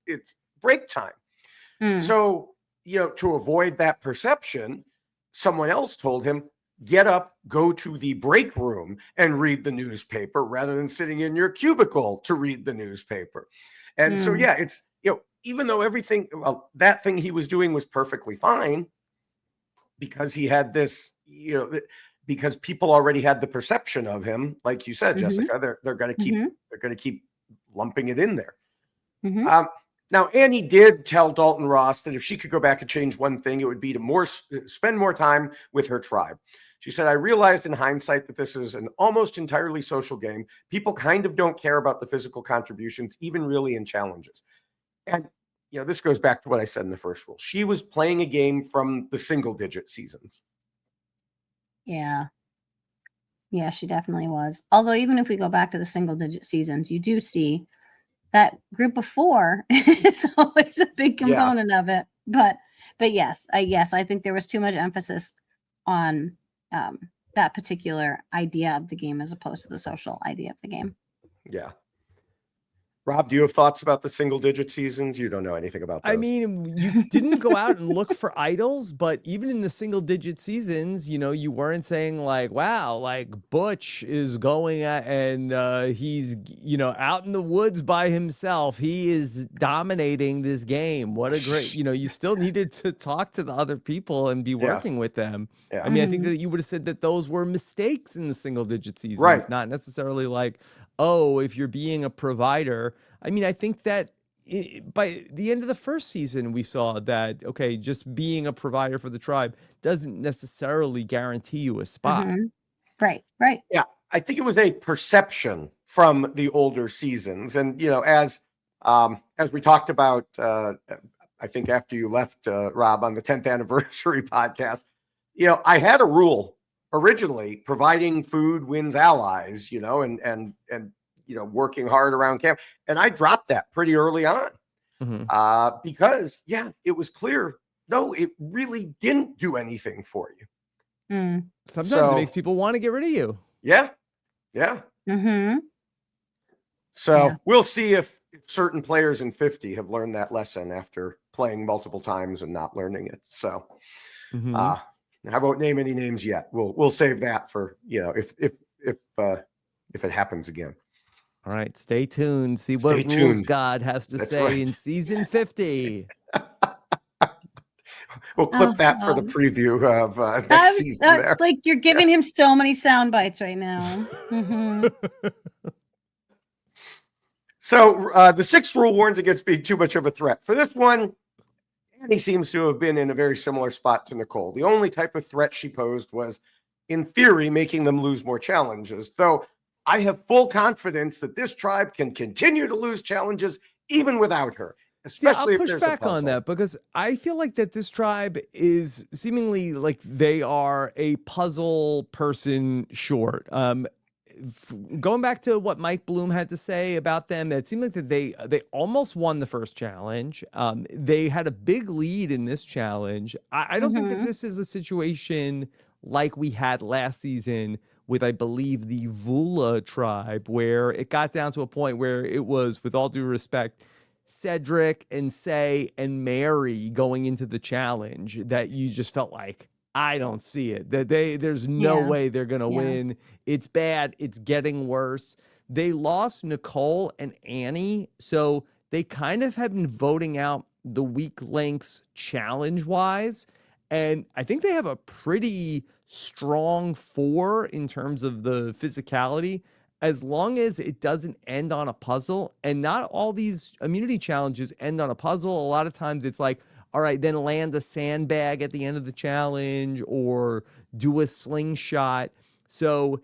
break time. So, to avoid that perception, someone else told him, get up, go to the break room and read the newspaper rather than sitting in your cubicle to read the newspaper. And so, yeah, it's, even though that thing he was doing was perfectly fine, because he had this, because people already had the perception of him, like you said, Jessica, they're going to keep lumping it in there. Now, Annie did tell Dalton Ross that if she could go back and change one thing, it would be to spend more time with her tribe. She said, I realized in hindsight that this is an almost entirely social game. People kind of don't care about the physical contributions, even really in challenges. And, this goes back to what I said in the first rule. She was playing a game from the single-digit seasons. Yeah. Yeah, she definitely was. Although even if we go back to the single-digit seasons, you do see that group of 4 is always a big component of it. But yes, I think there was too much emphasis on that particular idea of the game as opposed to the social idea of the game. Yeah. Rob, do you have thoughts about the single-digit seasons? You don't know anything about those. I mean, you didn't go out and look for idols, but even in the single digit seasons, you weren't saying like, wow, like Butch is going and he's, out in the woods by himself. He is dominating this game. What a great, you still needed to talk to the other people and be working with them. Yeah. I mean, I think that you would have said that those were mistakes in the single digit seasons, Right. not necessarily like, oh, if you're being a provider. I mean, I think that by the end of the first season, we saw that, okay, just being a provider for the tribe doesn't necessarily guarantee you a spot. Right. Yeah, I think it was a perception from the older seasons. And, as we talked about, I think after you left, Rob, on the 10th anniversary podcast, I had a rule originally: providing food wins allies, and working hard around camp. And I dropped that pretty early on because, it was clear, no, it really didn't do anything for you. Sometimes it makes people want to get rid of you. Yeah. So we'll see if certain players in 50 have learned that lesson after playing multiple times and not learning it. So I won't name any names yet. We'll save that for, if it happens again. All right, stay tuned. See what rules God has to say in season 50. We'll clip that for the preview of next season. There, like you're giving him so many sound bites right now. So the sixth rule warns against being too much of a threat. For this one, Annie seems to have been in a very similar spot to Nicole. The only type of threat she posed was, in theory, making them lose more challenges. Though I have full confidence that this tribe can continue to lose challenges even without her. Especially I'll push back on that, because I feel like that this tribe is seemingly like they are a puzzle person short. Going back to what Mike Bloom had to say about them, it seemed like that they almost won the first challenge. They had a big lead in this challenge. I don't think that this is a situation like we had last season with, I believe, the Vula tribe, where it got down to a point where it was, with all due respect, Cedric and Say and Mary going into the challenge, that you just felt like, I don't see it. That there's no way they're gonna win. It's bad. It's getting worse. They lost Nicole and Annie, so they kind of have been voting out the weak links challenge-wise, and I think they have a pretty strong 4 in terms of the physicality, as long as it doesn't end on a puzzle. And not all these immunity challenges end on a puzzle. A lot of times it's like, all right, then land a sandbag at the end of the challenge or do a slingshot. So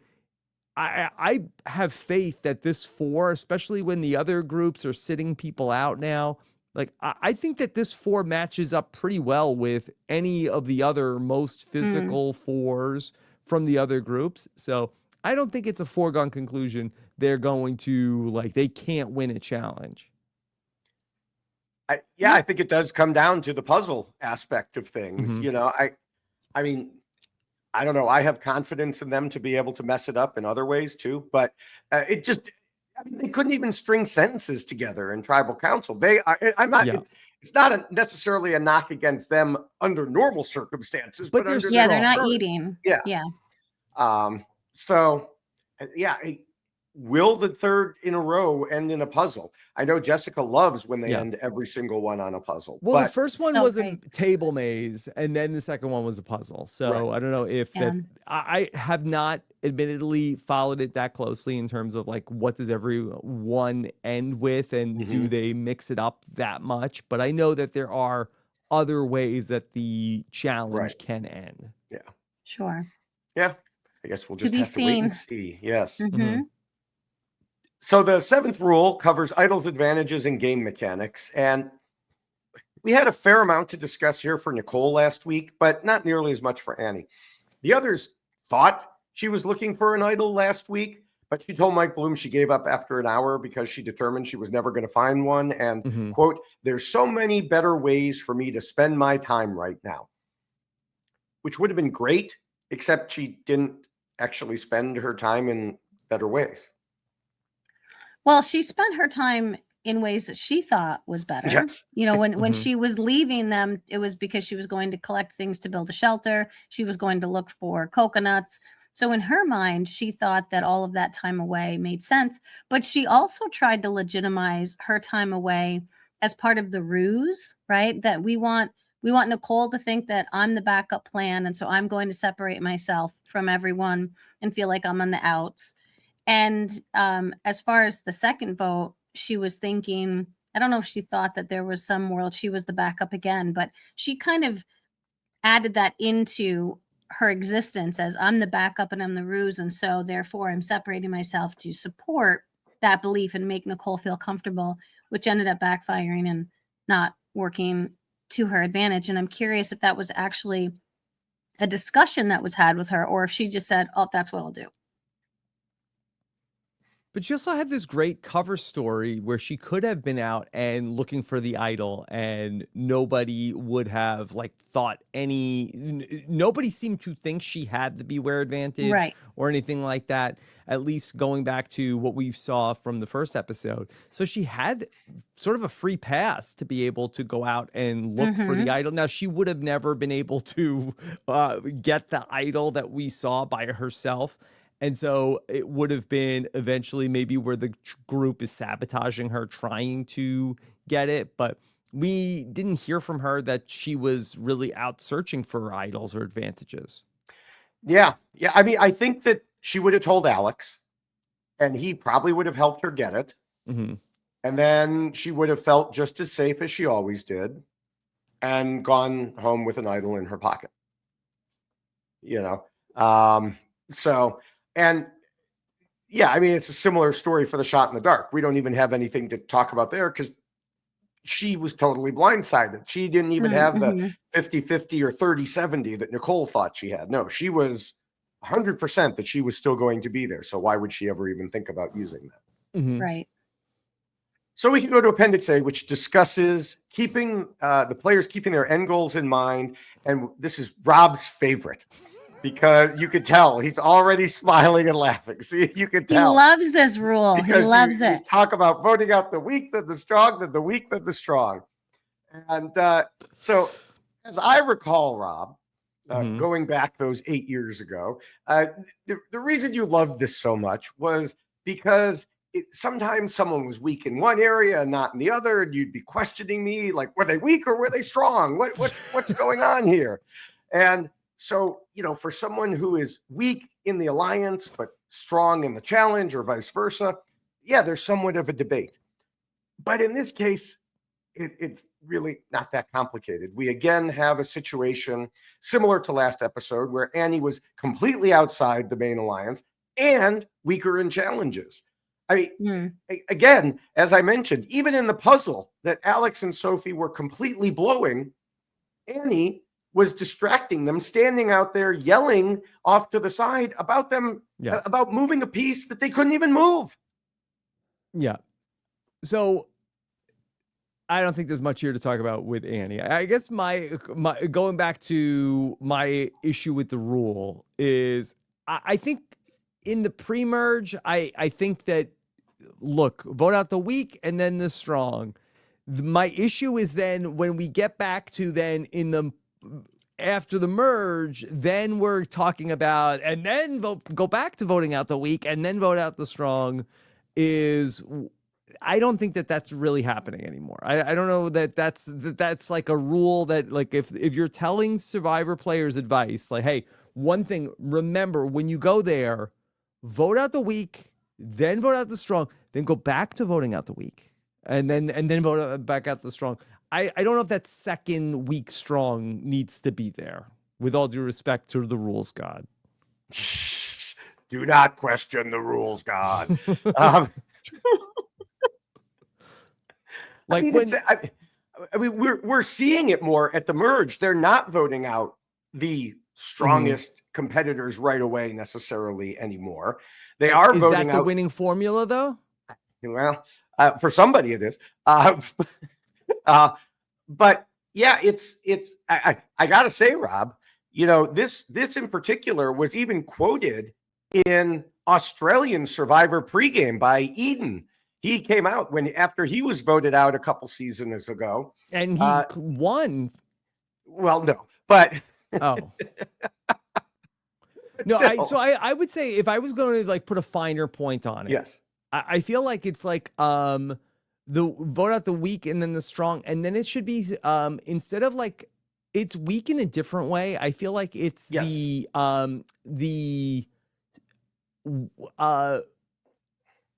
I have faith that this 4, especially when the other groups are sitting people out now, like I think that this 4 matches up pretty well with any of the other most physical 4s from the other groups. So I don't think it's a foregone conclusion they're going to, like, they can't win a challenge. I think it does come down to the puzzle aspect of things. I mean, I don't know. I have confidence in them to be able to mess it up in other ways too, but they couldn't even string sentences together in tribal council. I'm not. It's not necessarily a knock against them under normal circumstances, but they're not eating. So, will the third in a row end in a puzzle? I know Jessica loves when they end every single one on a puzzle. Well, the first one was a table maze, and then the second one was a puzzle. So I don't know if that. I have not admittedly followed it that closely in terms of like what does every one end with, and do they mix it up that much? But I know that there are other ways that the challenge can end. Yeah. Sure. Yeah. I guess we'll just have to wait and see. Yes. So the 7th rule covers idols' advantages and game mechanics. And we had a fair amount to discuss here for Nicole last week, but not nearly as much for Annie. The others thought she was looking for an idol last week, but she told Mike Bloom she gave up after an hour because she determined she was never going to find one. And quote, "There's so many better ways for me to spend my time right now," which would have been great, except she didn't actually spend her time in better ways. Well, she spent her time in ways that she thought was better. Yes. You know, when Mhm. she was leaving them, it was because she was going to collect things to build a shelter. She was going to look for coconuts. So in her mind, she thought that all of that time away made sense, but she also tried to legitimize her time away as part of the ruse, right? That we want Nicole to think that I'm the backup plan, and so I'm going to separate myself from everyone and feel like I'm on the outs. And as far as the second vote, she was thinking, I don't know if she thought that there was some world she was the backup again, but she kind of added that into her existence as I'm the backup and I'm the ruse. And so therefore I'm separating myself to support that belief and make Nicole feel comfortable, which ended up backfiring and not working to her advantage. And I'm curious if that was actually a discussion that was had with her, or if she just said, oh, that's what I'll do. But she also had this great cover story where she could have been out and looking for the idol, and nobody would have like thought nobody seemed to think she had the beware advantage Right. or anything like that, at least going back to what we saw from the first episode. So she had sort of a free pass to be able to go out and look for the idol. Now, she would have never been able to get the idol that we saw by herself. And so it would have been eventually maybe where the group is sabotaging her trying to get it. But we didn't hear from her that she was really out searching for idols or advantages. Yeah. Yeah. I mean, I think that she would have told Alex, and he probably would have helped her get it. Mm-hmm. And then she would have felt just as safe as she always did and gone home with an idol in her pocket. You know? So, and yeah, I mean, it's a similar story for the shot in the dark. We don't even have anything to talk about there because she was totally blindsided. She didn't even have the 50-50 or 30-70 that Nicole thought she had. No, she was 100% that she was still going to be there. So why would she ever even think about using that? Mm-hmm. Right. So we can go to Appendix A, which discusses keeping the players keeping their end goals in mind. And this is Rob's favorite because you could tell he's already smiling and laughing. See, you could He tell. loves this rule. He Because loves you it. talk about voting out the weak, then the strong, then the weak, then the strong. And so, as I recall, Rob, going back those 8 years ago, the reason you loved this so much was because sometimes someone was weak in one area and not in the other, and you'd be questioning me, like, were they weak or were they strong? What's going on here? And so, you know, for someone who is weak in the alliance but strong in the challenge, or vice versa, yeah, there's somewhat of a debate. But in this case, it's really not that complicated. We again have a situation similar to last episode where Annie was completely outside the main alliance and weaker in challenges. I mean, again, as I mentioned, even in the puzzle that Alex and Sophie were completely blowing, Annie was distracting them, standing out there yelling off to the side about them, about moving a piece that they couldn't even move. Yeah. So I don't think there's much here to talk about with Annie. I guess my going back to my issue with the rule is I think in the pre-merge, I think that, look, vote out the weak and then the strong. My issue is then when we get back to then in the after the merge, then we're talking about and then go back to voting out the weak and then vote out the strong. I don't think that that's really happening anymore. I don't know that that's like a rule that, like, if you're telling Survivor players advice, like, hey, one thing, remember when you go there, vote out the weak, then vote out the strong, then go back to voting out the weak, and then vote back out the strong. I don't know if that second weak strong needs to be there, with all due respect to the rules god. Do not question the rules god. Like I mean, we're seeing it more at the merge. They're not voting out the strongest competitors right away necessarily anymore. They are voting out the out winning formula, though. Well, for somebody it is. But yeah, it's. I gotta say, Rob, you know, this in particular was even quoted in Australian Survivor pregame by Eden. he came out after he was voted out a couple seasons ago. And he won. Well, no, but Oh. no, I would say if I was going to like put a finer point on it, yes, I feel like it's like the vote out the weak and then the strong, and then it should be instead of like it's weak in a different way. I feel like it's yes, the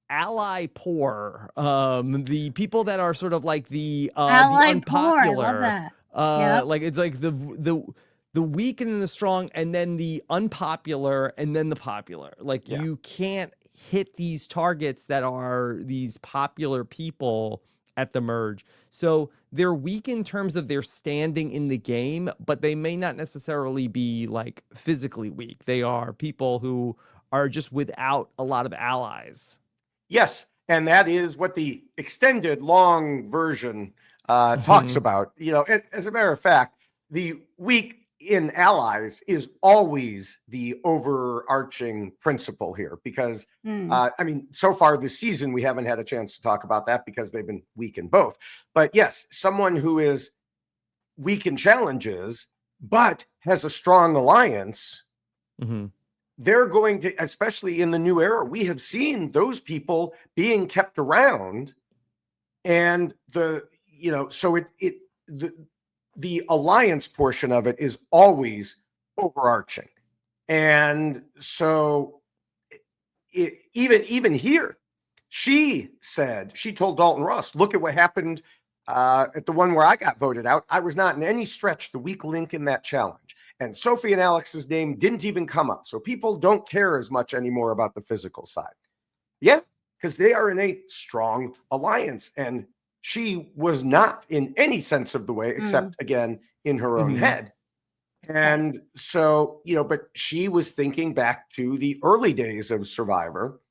ally poor, the people that are sort of like the Ally unpopular. poor. I love that. Yep. Like it's like the weak and then the strong, and then the unpopular, and then the popular. Like you can't hit these targets that are these popular people at the merge. So they're weak in terms of their standing in the game, but they may not necessarily be like physically weak. They are people who are just without a lot of allies. yes. And that is what the extended long version talks about. You know, as a matter of fact, the weak in allies is always the overarching principle here, because I mean, so far this season we haven't had a chance to talk about that because they've been weak in both. But yes, someone who is weak in challenges but has a strong alliance, they're going to, especially in the new era, we have seen those people being kept around, and so the alliance portion of it is always overarching. And so even here, she told Dalton Ross, look at what happened at the one where I got voted out. I was not in any stretch the weak link in that challenge. And Sophie and Alex's name didn't even come up. So people don't care as much anymore about the physical side. Yeah, because they are in a strong alliance. And she was not in any sense of the way, except again, in her own head. And so, but she was thinking back to the early days of Survivor,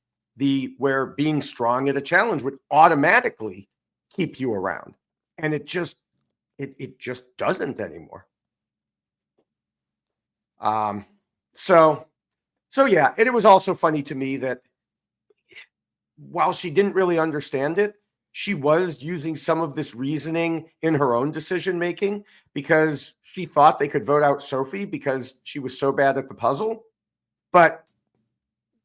where being strong at a challenge would automatically keep you around. And it just doesn't anymore. So yeah, and it was also funny to me that while she didn't really understand it, she was using some of this reasoning in her own decision making, because she thought they could vote out Sophie because she was so bad at the puzzle, but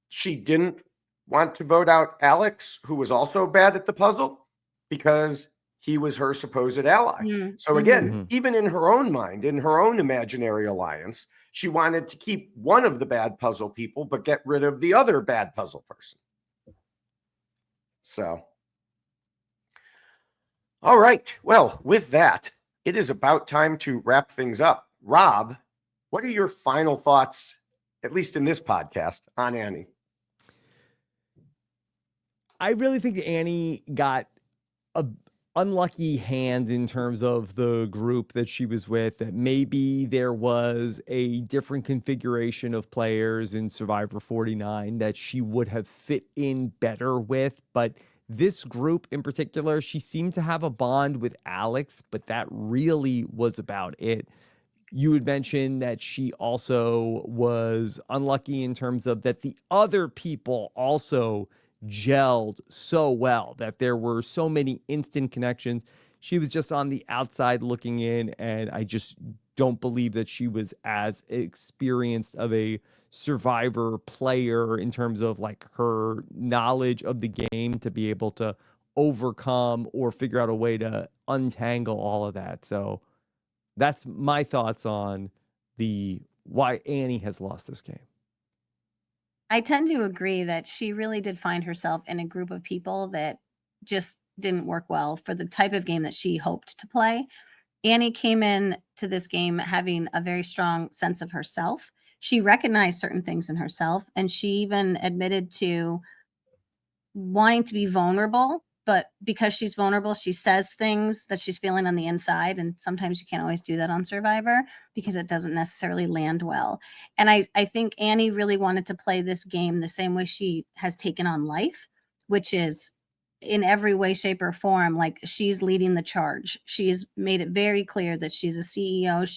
she didn't want to vote out Alex, who was also bad at the puzzle, because he was her supposed ally. So again, even in her own mind, in her own imaginary alliance, she wanted to keep one of the bad puzzle people, but get rid of the other bad puzzle person. So, all right. Well, with that, it is about time to wrap things up. Rob, what are your final thoughts, at least in this podcast, on Annie? I really think Annie got a unlucky hand in terms of the group that she was with, that maybe there was a different configuration of players in Survivor 49 that she would have fit in better with. But this group in particular, she seemed to have a bond with Alex, but that really was about it. You had mentioned that she also was unlucky in terms of that the other people also gelled so well, that there were so many instant connections. She was just on the outside looking in, and I just don't believe that she was as experienced of a Survivor player in terms of like her knowledge of the game to be able to overcome or figure out a way to untangle all of that. So that's my thoughts on why Annie has lost this game. I tend to agree that she really did find herself in a group of people that just didn't work well for the type of game that she hoped to play. Annie came in to this game having a very strong sense of herself. She recognized certain things in herself, and she even admitted to wanting to be vulnerable. But because she's vulnerable, she says things that she's feeling on the inside. And sometimes you can't always do that on Survivor because it doesn't necessarily land well. And I think Annie really wanted to play this game the same way she has taken on life, which is in every way, shape, or form, like she's leading the charge. She's made it very clear that she's a CEO.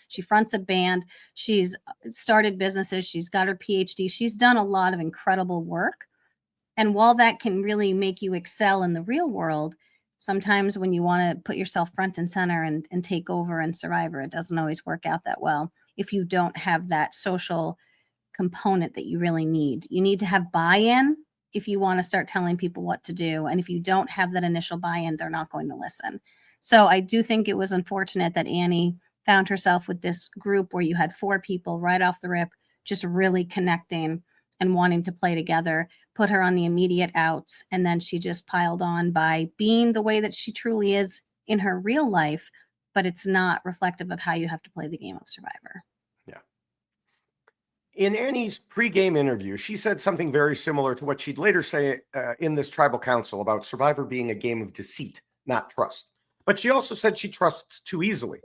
She fronts a band. She's started businesses. She's got her PhD. She's done a lot of incredible work. And while that can really make you excel in the real world, sometimes when you want to put yourself front and center and take over in Survivor, it doesn't always work out that well if you don't have that social component that you really need. You need to have buy-in if you want to start telling people what to do. And if you don't have that initial buy-in, they're not going to listen. So I do think it was unfortunate that Annie found herself with this group where you had 4 people right off the rip, just really connecting and wanting to play together, put her on the immediate outs. And then she just piled on by being the way that she truly is in her real life, but it's not reflective of how you have to play the game of Survivor. Yeah. In Annie's pregame interview, she said something very similar to what she'd later say in this tribal council about Survivor being a game of deceit, not trust. But she also said she trusts too easily.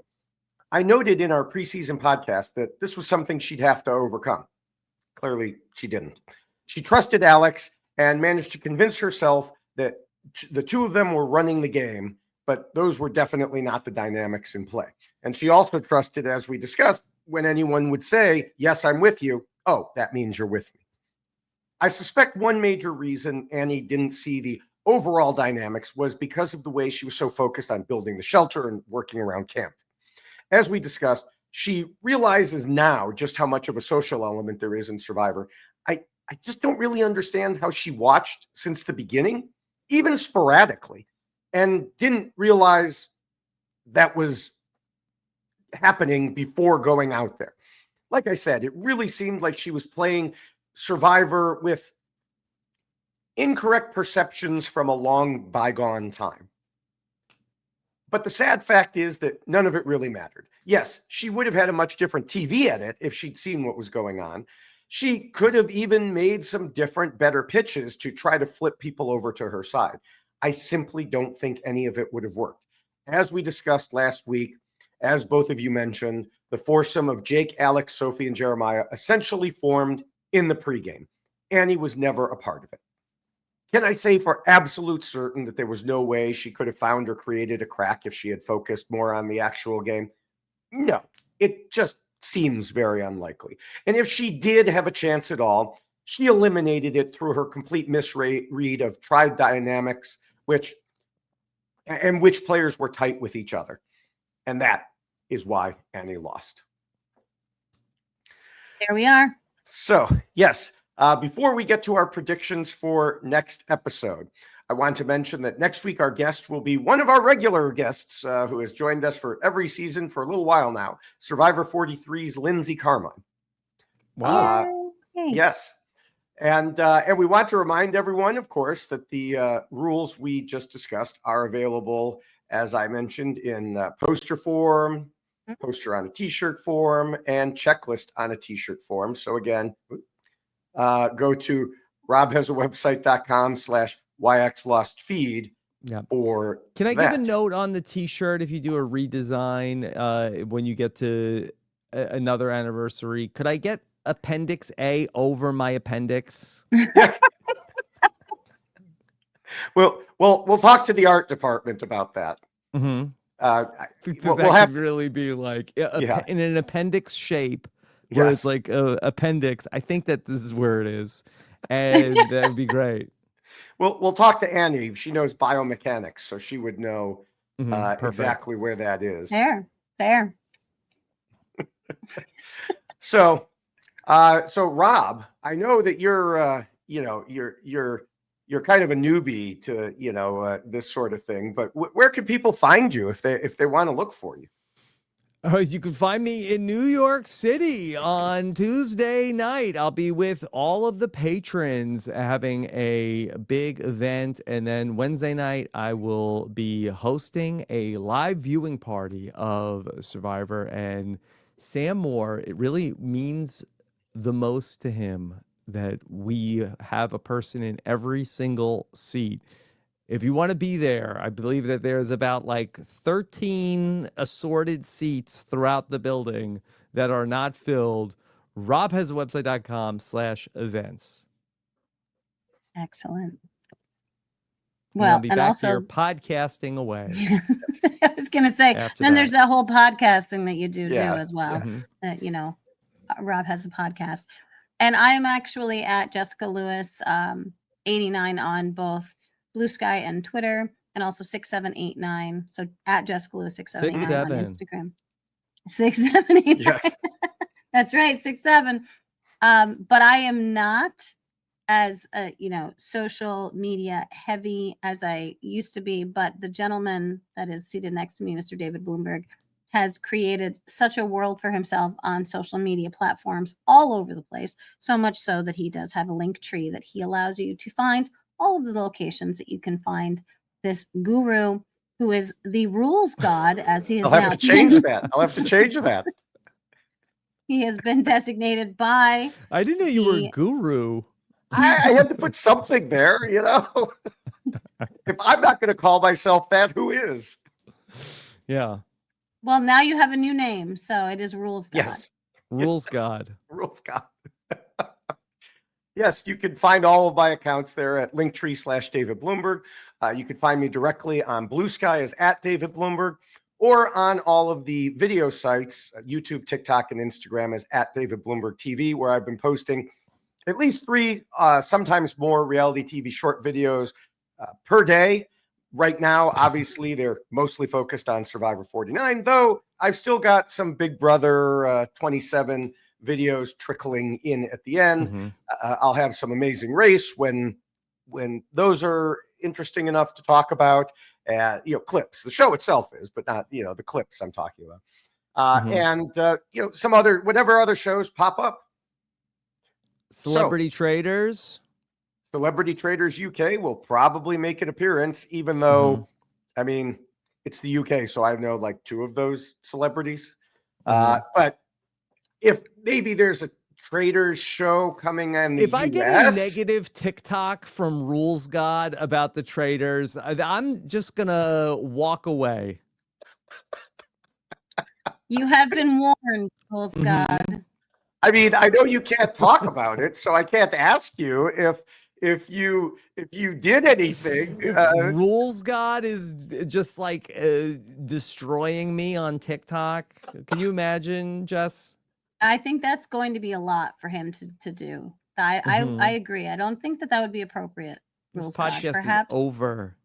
I noted in our preseason podcast that this was something she'd have to overcome. Clearly, she didn't. She trusted Alex and managed to convince herself that the two of them were running the game, but those were definitely not the dynamics in play. And she also trusted, as we discussed, when anyone would say, yes, I'm with you, oh, that means you're with me. I suspect one major reason Annie didn't see the overall dynamics was because of the way she was so focused on building the shelter and working around camp. As we discussed, she realizes now just how much of a social element there is in Survivor. I just don't really understand how she watched since the beginning, even sporadically, and didn't realize that was happening before going out there. Like I said, it really seemed like she was playing Survivor with incorrect perceptions from a long bygone time. But the sad fact is that none of it really mattered. Yes, she would have had a much different TV edit if she'd seen what was going on. She could have even made some different, better pitches to try to flip people over to her side. I simply don't think any of it would have worked. As we discussed last week, as both of you mentioned, the foursome of Jake, Alex, Sophie, and Jeremiah essentially formed in the pregame. Annie was never a part of it. Can I say for absolute certain that there was no way she could have found or created a crack if she had focused more on the actual game? No, it just seems very unlikely. And if she did have a chance at all, she eliminated it through her complete misread of tribe dynamics, which players were tight with each other. And that is why Annie lost. There we are. So, yes, before we get to our predictions for next episode, I want to mention that next week our guest will be one of our regular guests who has joined us for every season for a little while now, Survivor 43's Lindsay Carmine. Wow. Yes. And we want to remind everyone, of course, that the rules we just discussed are available, as I mentioned, in poster form, poster on a t-shirt form, and checklist on a t-shirt form. So again, go to robhasawebsite.com/YXLostFeed. Yeah. Or can I give a note on the t-shirt if you do a redesign when you get to another anniversary? Could I get Appendix A over my appendix? Yeah. We'll talk to the art department about that. Mm-hmm. That we'll have to really be like in an appendix shape where yes. it's like appendix. I think that this is where it is, and that would be great. We'll talk to Annie. She knows biomechanics, so she would know exactly where that is. Fair. So Rob, I know that you're kind of a newbie to this sort of thing, but where can people find you if they want to look for you? You can find me in New York City on Tuesday night. I'll be with all of the patrons having a big event. And then Wednesday night, I will be hosting a live viewing party of Survivor. And Sam Moore, it really means the most to him that we have a person in every single seat. If you want to be there, I believe that there's about like 13 assorted seats throughout the building that are not filled. robhasawebsite.com/events. Excellent. Well, I'll be back here podcasting away. I was going to say, then there's that whole podcasting that you do too as well. Mm-hmm. Rob has a podcast. And I'm actually at Jessica Lewis 89 on both Blue Sky and Twitter, and also 6789. So at Jessica Lewis 6789 on 6'7". Instagram. 6789. Yes. That's right, 67. But I am not as social media heavy as I used to be. But the gentleman that is seated next to me, Mr. David Bloomberg, has created such a world for himself on social media platforms all over the place. So much so that he does have a link tree that he allows you to find all of the locations that you can find this guru who is the rules god, as he is I'll have now to change that. I'll have to change that. He has been designated by. I didn't know you were a the- guru. I had to put something there, you know. If I'm not going to call myself that, who is? Yeah. Well, now you have a new name, so it is Rules God. Yes. Rules God. Rules God. Yes, you can find all of my accounts there at linktree/David Bloomberg. You can find me directly on Blue Sky as at David Bloomberg, or on all of the video sites, YouTube, TikTok, and Instagram as at David Bloomberg TV, where I've been posting at least 3, sometimes more reality TV short videos per day. Right now, obviously, they're mostly focused on Survivor 49, though I've still got some Big Brother 27 videos trickling in at the end. Mhm. I'll have some Amazing Race when those are interesting enough to talk about. Clips. The show itself is, but not the clips I'm talking about. And some other whatever other shows pop up. Celebrity Traders. Celebrity Traders UK will probably make an appearance, even though, I mean, it's the UK, so I know like 2 of those celebrities. But if maybe there's a Traders show coming in the If I get a US, negative TikTok from Rules God about the Traders, I'm just gonna walk away. You have been warned, Rules Mhm. God. I mean, I know you can't talk about it, so I can't ask you if you did anything. Rules God is just like destroying me on TikTok. Can you imagine, Jess? I think that's going to be a lot for him to do. I agree. I don't think that would be appropriate. This Rules God. podcast is Perhaps over.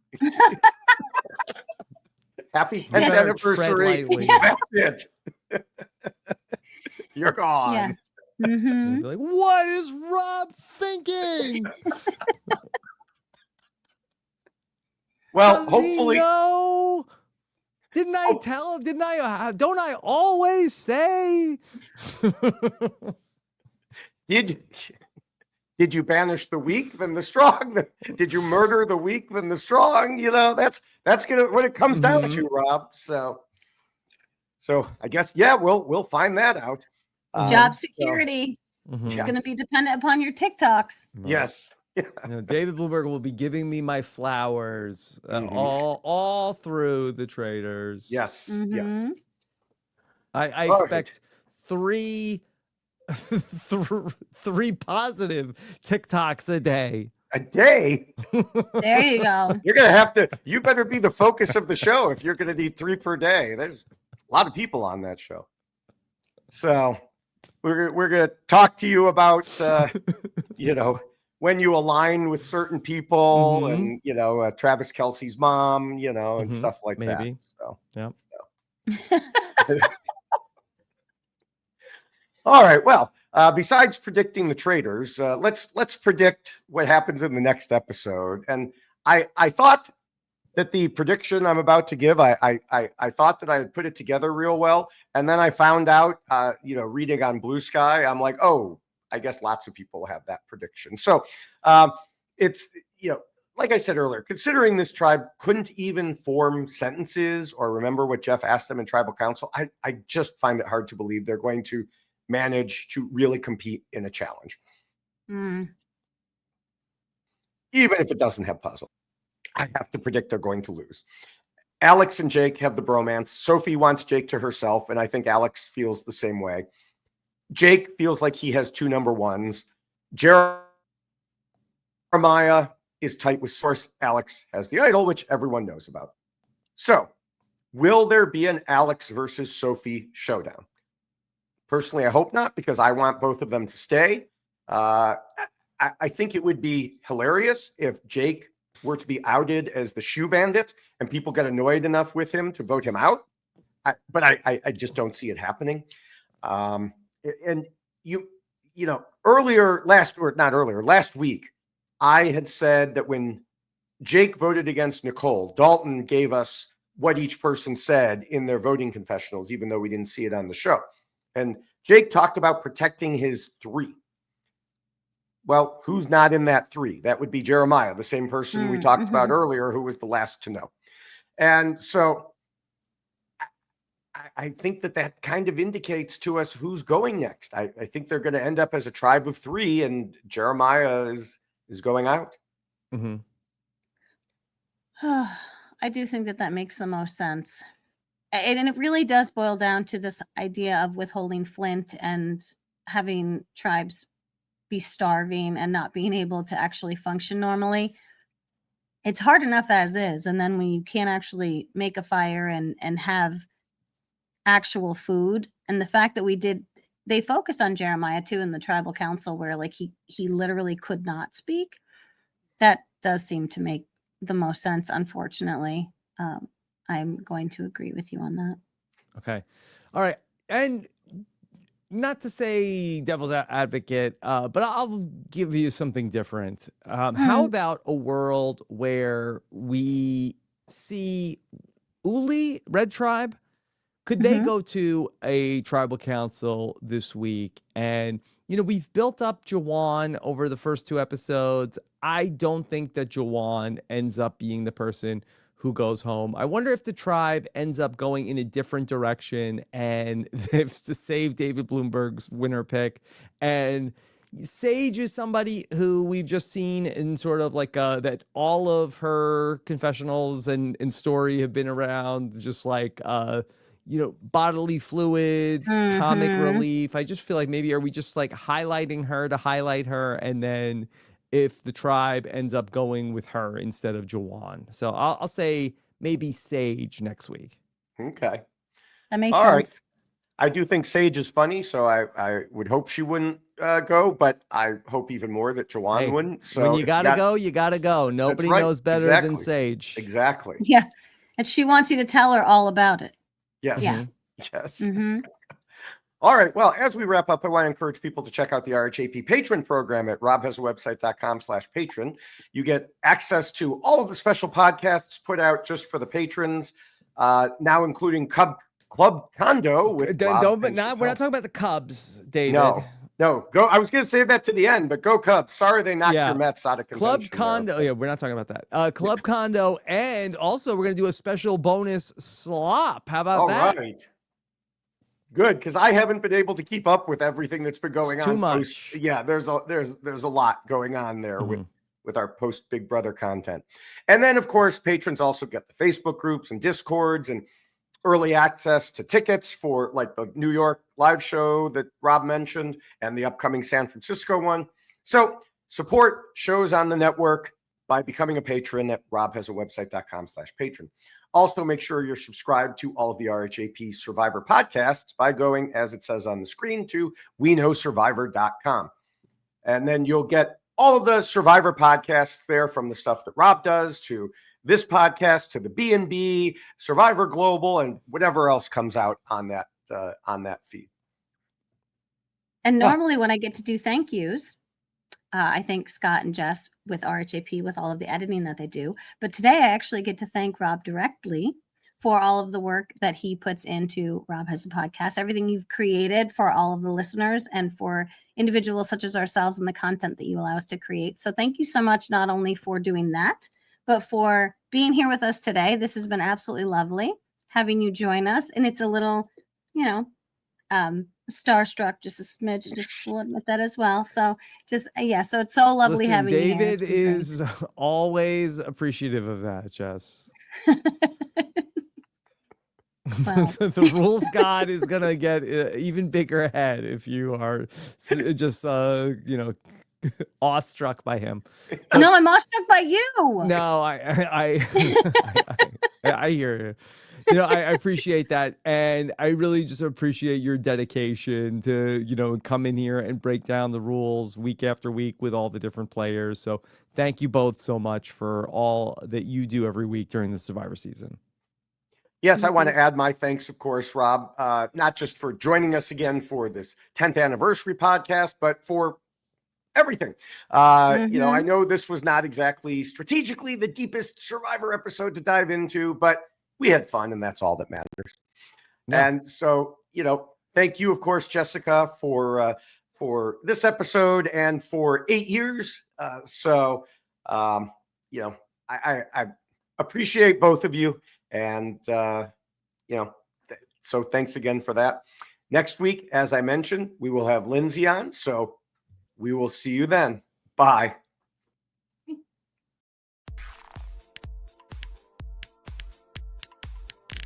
Happy 10th Yes. anniversary. Tread lightly. That's it. You're gone. yes. They'd Mm-hmm. be like, what is Rob thinking? Well, Does hopefully, he know? Didn't I tell? Didn't I? Don't I always say? did you banish the weak, then the strong? Did you murder the weak, then the strong? That's gonna what it comes down to, Rob. So I guess we'll find that out. Job security Mhm. is going to be dependent upon your TikToks. Yes. David Bloomberg will be giving me my flowers all through the Traders. Yes. Yes. Mhm. I All right. expect 3 three positive TikToks a day. A day. There you go. You're gonna have to. You better be the focus of the show if you're gonna need 3 per day. There's a lot of people on that show. So we're gonna talk to you about when you align with certain people and Travis Kelce's mom, and stuff like Maybe. that. So Yep. all right. Well, besides predicting the Traders, let's predict what happens in the next episode. And I thought that the prediction I'm about to give, I thought that I had put it together real well, and then I found out, reading on Blue Sky, I'm like, oh, I guess lots of people have that prediction. So it's like I said earlier, considering this tribe couldn't even form sentences or remember what Jeff asked them in tribal council, I just find it hard to believe they're going to manage to really compete in a challenge. Mm. Even if it doesn't have puzzle. I have to predict they're going to lose. Alex and Jake have the bromance. Sophie wants Jake to herself, and I think Alex feels the same way. Jake feels like he has 2 number ones. Jeremiah is tight with Source. Alex has the idol, which everyone knows about. So, will there be an Alex versus Sophie showdown? Personally, I hope not, because I want both of them to stay. I I think it would be hilarious if Jake were to be outed as the shoe bandit and people get annoyed enough with him to vote him out. But I just don't see it happening. And last week, I had said that when Jake voted against Nicole, Dalton gave us what each person said in their voting confessionals, even though we didn't see it on the show. And Jake talked about protecting his 3. Well, who's not in that 3? That would be Jeremiah, the same person we talked about earlier, who was the last to know. And so I think that kind of indicates to us who's going next. I think they're going to end up as a tribe of 3, and Jeremiah is going out. Mm-hmm. I do think that makes the most sense. And it really does boil down to this idea of withholding Flint and having tribes be starving and not being able to actually function normally. It's hard enough as is. And then when you can't actually make a fire and have actual food, and the fact that they focused on Jeremiah too in the tribal council where like he literally could not speak. That does seem to make the most sense, unfortunately. I'm going to agree with you on that. Okay. All right. And not to say devil's advocate, but I'll give you something different. How about a world where we see Uli, Red Tribe? Could they go to a tribal council this week? And, we've built up Jawan over the first 2 episodes. I don't think that Jawan ends up being the person who goes home. I wonder if the tribe ends up going in a different direction and it's to save David Bloomberg's winner pick. And Sage is somebody who we've just seen in sort of like that all of her confessionals and story have been around just like, bodily fluids, comic relief. I just feel like maybe are we just like highlighting her to highlight her, and then if the tribe ends up going with her instead of Jawan. So I'll say maybe Sage next week. Okay. That makes All sense. right. I do think Sage is funny, so I would hope she wouldn't go, but I hope even more that Jawan wouldn't. So when you gotta go, you gotta go. Nobody knows better than Sage. Exactly. Yeah. And she wants you to tell her all about it. Yes. Yeah. Yes. All right. Well, as we wrap up, I want to encourage people to check out the RHAP patron program at robhasawebsite.com/patron. You get access to all of the special podcasts put out just for the patrons, now including Club Condo. We're not talking about the Cubs, David. No. Go. I was going to say that to the end, but go Cubs. Sorry they knocked your Mets out of contention. Club Condo. Yeah, we're not talking about that. Club Condo, and also we're going to do a special bonus slop. How about that? All right. Good, because I haven't been able to keep up with everything that's been going on. Too much. There's a lot going on there with our post Big Brother content. And then, of course, patrons also get the Facebook groups and Discords and early access to tickets for like the New York live show that Rob mentioned and the upcoming San Francisco one. So support shows on the network by becoming a patron at robhasawebsite.com/patron. Also, make sure you're subscribed to all of the RHAP Survivor podcasts by going, as it says on the screen, to weknowsurvivor.com. And then you'll get all of the Survivor podcasts there, from the stuff that Rob does to this podcast to the B&B, Survivor Global, and whatever else comes out on that feed. And normally when I get to do thank yous, I thank Scott and Jess with RHAP with all of the editing that they do. But today I actually get to thank Rob directly for all of the work that he puts into Rob Has a Podcast, everything you've created for all of the listeners and for individuals such as ourselves and the content that you allow us to create. So thank you so much, not only for doing that, but for being here with us today. This has been absolutely lovely having you join us. And it's a little, starstruck, just a smidge, just will admit that as well. So so it's so lovely having you here. David is always appreciative of that, Jess. Well. The rules god is gonna get even bigger head if you are just awestruck by him. No, I'm awestruck by you. No, I I hear you. You know, I appreciate that. And I really just appreciate your dedication to, you know, come in here and break down the rules week after week with all the different players. So thank you both so much for all that you do every week during the Survivor season. Yes, I want to add my thanks, of course, Rob, not just for joining us again for this 10th anniversary podcast, but for everything. You know, I know this was not exactly strategically the deepest Survivor episode to dive into, but we had fun, and that's all that matters. Yeah. And so, you know, thank you, of course, Jessica, for this episode and for 8 years. You know, I appreciate both of you. And, you know, so thanks again for that. Next week, as I mentioned, we will have Lindsay on. So we will see you then. Bye.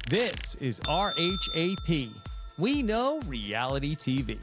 This is RHAP. We know reality TV.